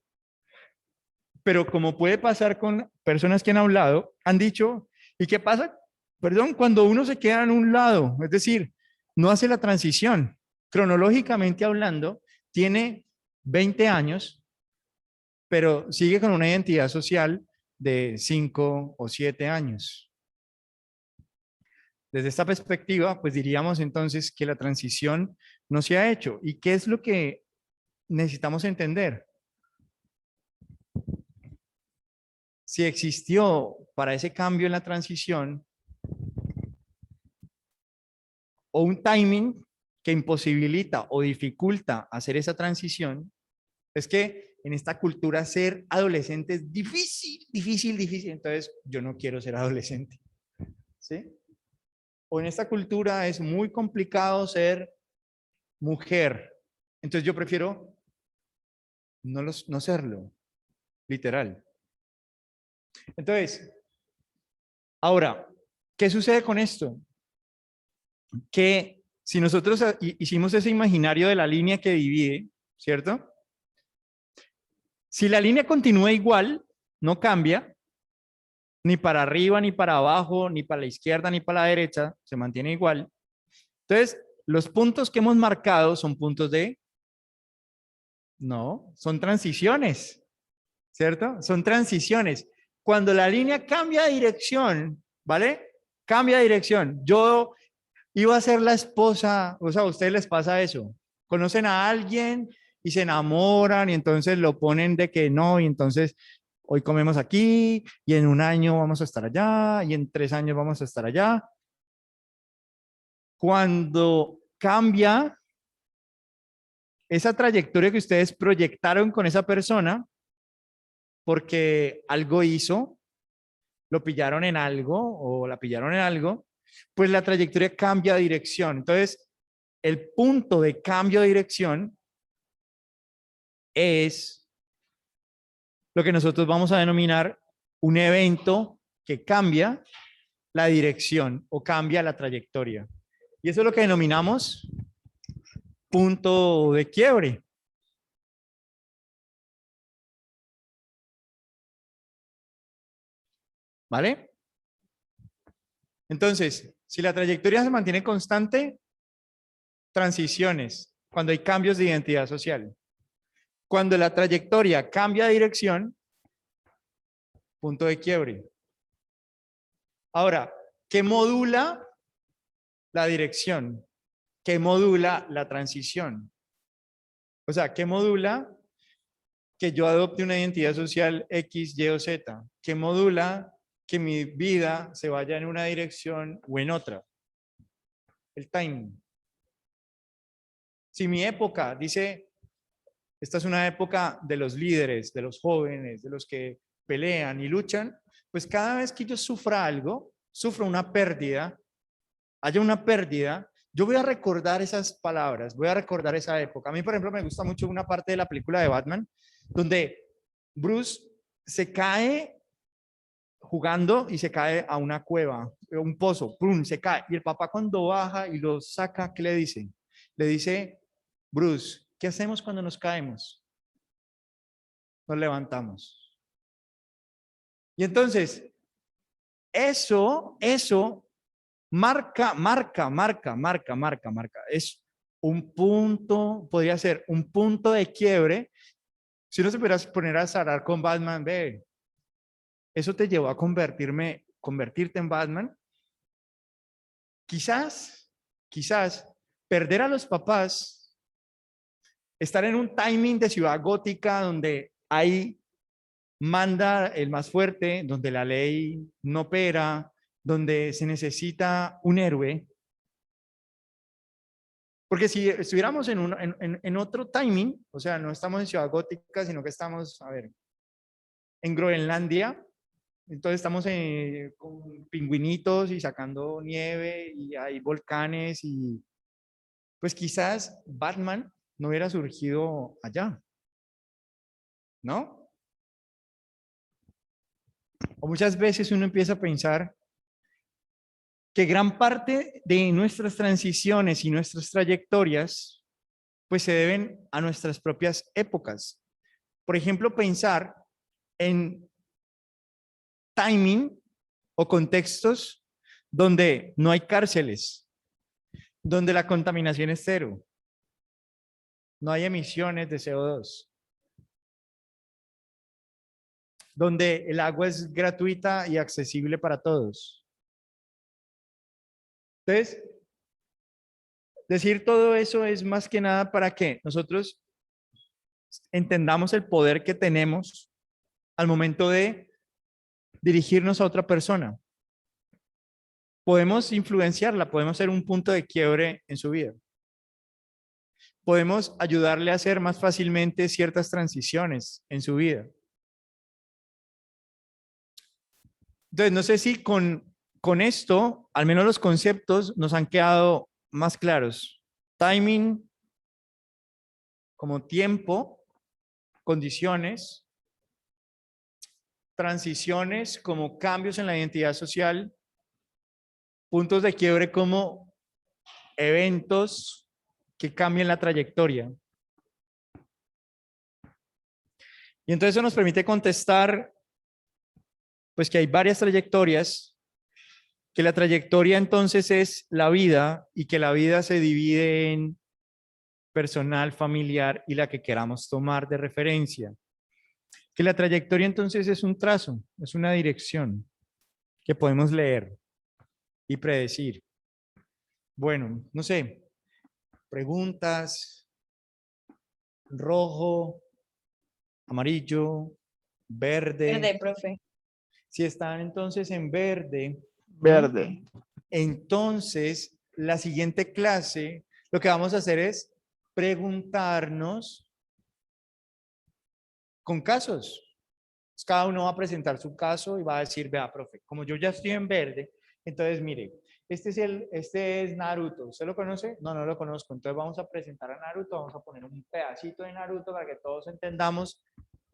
Pero como puede pasar con personas que han hablado, han dicho, ¿y qué pasa? Perdón, cuando uno se queda en un lado, es decir, no hace la transición, cronológicamente hablando, tiene 20 años, pero sigue con una identidad social de 5 o 7 años. Desde esta perspectiva, pues diríamos entonces que la transición no se ha hecho. ¿Y qué es lo que necesitamos entender? Si existió para ese cambio en la transición o un timing que imposibilita o dificulta hacer esa transición, es que en esta cultura ser adolescente es difícil, difícil, difícil. Entonces, yo no quiero ser adolescente. ¿Sí? O en esta cultura es muy complicado ser mujer. Entonces, yo prefiero no serlo, literal. Entonces, ahora, ¿qué sucede con esto? Que si nosotros hicimos ese imaginario de la línea que divide, ¿cierto? Si la línea continúa igual, no cambia, ni para arriba, ni para abajo, ni para la izquierda, ni para la derecha, se mantiene igual. Entonces, los puntos que hemos marcado son puntos de... No, son transiciones, ¿cierto? Son transiciones. Cuando la línea cambia de dirección, ¿vale? Cambia de dirección. Yo iba a ser la esposa, o sea, a ustedes les pasa eso. Conocen a alguien y se enamoran y entonces lo ponen de que no, y entonces hoy comemos aquí y en un año vamos a estar allá y en 3 años vamos a estar allá. Cuando cambia esa trayectoria que ustedes proyectaron con esa persona, porque algo hizo, lo pillaron en algo o la pillaron en algo, pues la trayectoria cambia de dirección. Entonces, el punto de cambio de dirección es lo que nosotros vamos a denominar un evento que cambia la dirección o cambia la trayectoria. Y eso es lo que denominamos punto de quiebre. ¿Vale? Entonces, si la trayectoria se mantiene constante, transiciones, cuando hay cambios de identidad social. Cuando la trayectoria cambia de dirección, punto de quiebre. Ahora, ¿qué modula la dirección? ¿Qué modula la transición? O sea, ¿qué modula que yo adopte una identidad social X, Y o Z? ¿Qué modula que mi vida se vaya en una dirección o en otra? El timing. Si mi época dice, esta es una época de los líderes, de los jóvenes, de los que pelean y luchan, pues cada vez que yo sufra algo, sufro una pérdida, haya una pérdida, yo voy a recordar esas palabras, voy a recordar esa época. A mí, por ejemplo, me gusta mucho una parte de la película de Batman, donde Bruce se cae jugando y se cae a una cueva, un pozo, ¡pum!, se cae. Y el papá cuando baja y lo saca, ¿qué le dice? Le dice, Bruce, ¿qué hacemos cuando nos caemos? Nos levantamos. Y entonces, eso marca. Es un punto, podría ser un punto de quiebre. Si uno se pudiera poner a cerrar con Batman, ve, eso te llevó a convertirte en Batman. Quizás perder a los papás, estar en un timing de ciudad gótica donde hay manda el más fuerte, donde la ley no opera, donde se necesita un héroe. Porque si estuviéramos en otro timing, o sea, no estamos en Ciudad Gótica, sino que estamos, a ver, en Groenlandia, entonces estamos con pingüinitos y sacando nieve y hay volcanes y pues quizás Batman no hubiera surgido allá, ¿no? O muchas veces uno empieza a pensar que gran parte de nuestras transiciones y nuestras trayectorias pues se deben a nuestras propias épocas. Por ejemplo, pensar en timing o contextos donde no hay cárceles, donde la contaminación es cero, no hay emisiones de CO2, donde el agua es gratuita y accesible para todos. Entonces, decir todo eso es más que nada para que nosotros entendamos el poder que tenemos al momento de dirigirnos a otra persona. Podemos influenciarla, podemos ser un punto de quiebre en su vida. Podemos ayudarle a hacer más fácilmente ciertas transiciones en su vida. Entonces, no sé si con esto, al menos los conceptos nos han quedado más claros. Timing como tiempo, condiciones, transiciones como cambios en la identidad social, puntos de quiebre como eventos que cambien la trayectoria. Y entonces eso nos permite contestar, pues que hay varias trayectorias, que la trayectoria entonces es la vida y que la vida se divide en personal, familiar y la que queramos tomar de referencia. Que la trayectoria entonces es un trazo, es una dirección que podemos leer y predecir. Bueno, no sé, preguntas, rojo, amarillo, verde. Verde, profe. Si están entonces en verde, Verde. entonces la siguiente clase, lo que vamos a hacer es preguntarnos con casos. Cada uno va a presentar su caso y va a decir, vea, profe, como yo ya estoy en verde, entonces mire, este es Naruto. ¿Usted lo conoce? No, no lo conozco. Entonces vamos a presentar a Naruto, vamos a poner un pedacito de Naruto para que todos entendamos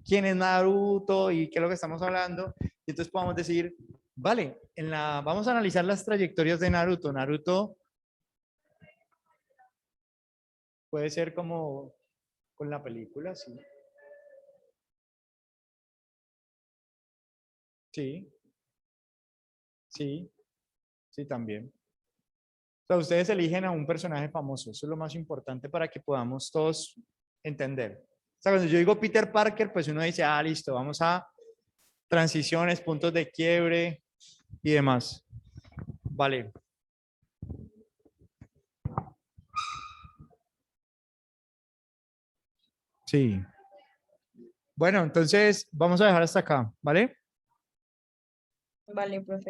quién es Naruto y qué es lo que estamos hablando. Y entonces podamos decir, vale, vamos a analizar las trayectorias de Naruto. Naruto puede ser como con la película, sí. Sí, sí, sí, también. O sea, ustedes eligen a un personaje famoso. Eso es lo más importante para que podamos todos entender. O sea, cuando yo digo Peter Parker, pues uno dice, ah, listo, vamos a transiciones, puntos de quiebre y demás. Vale. Sí. Bueno, entonces vamos a dejar hasta acá, ¿vale? Vale, profe.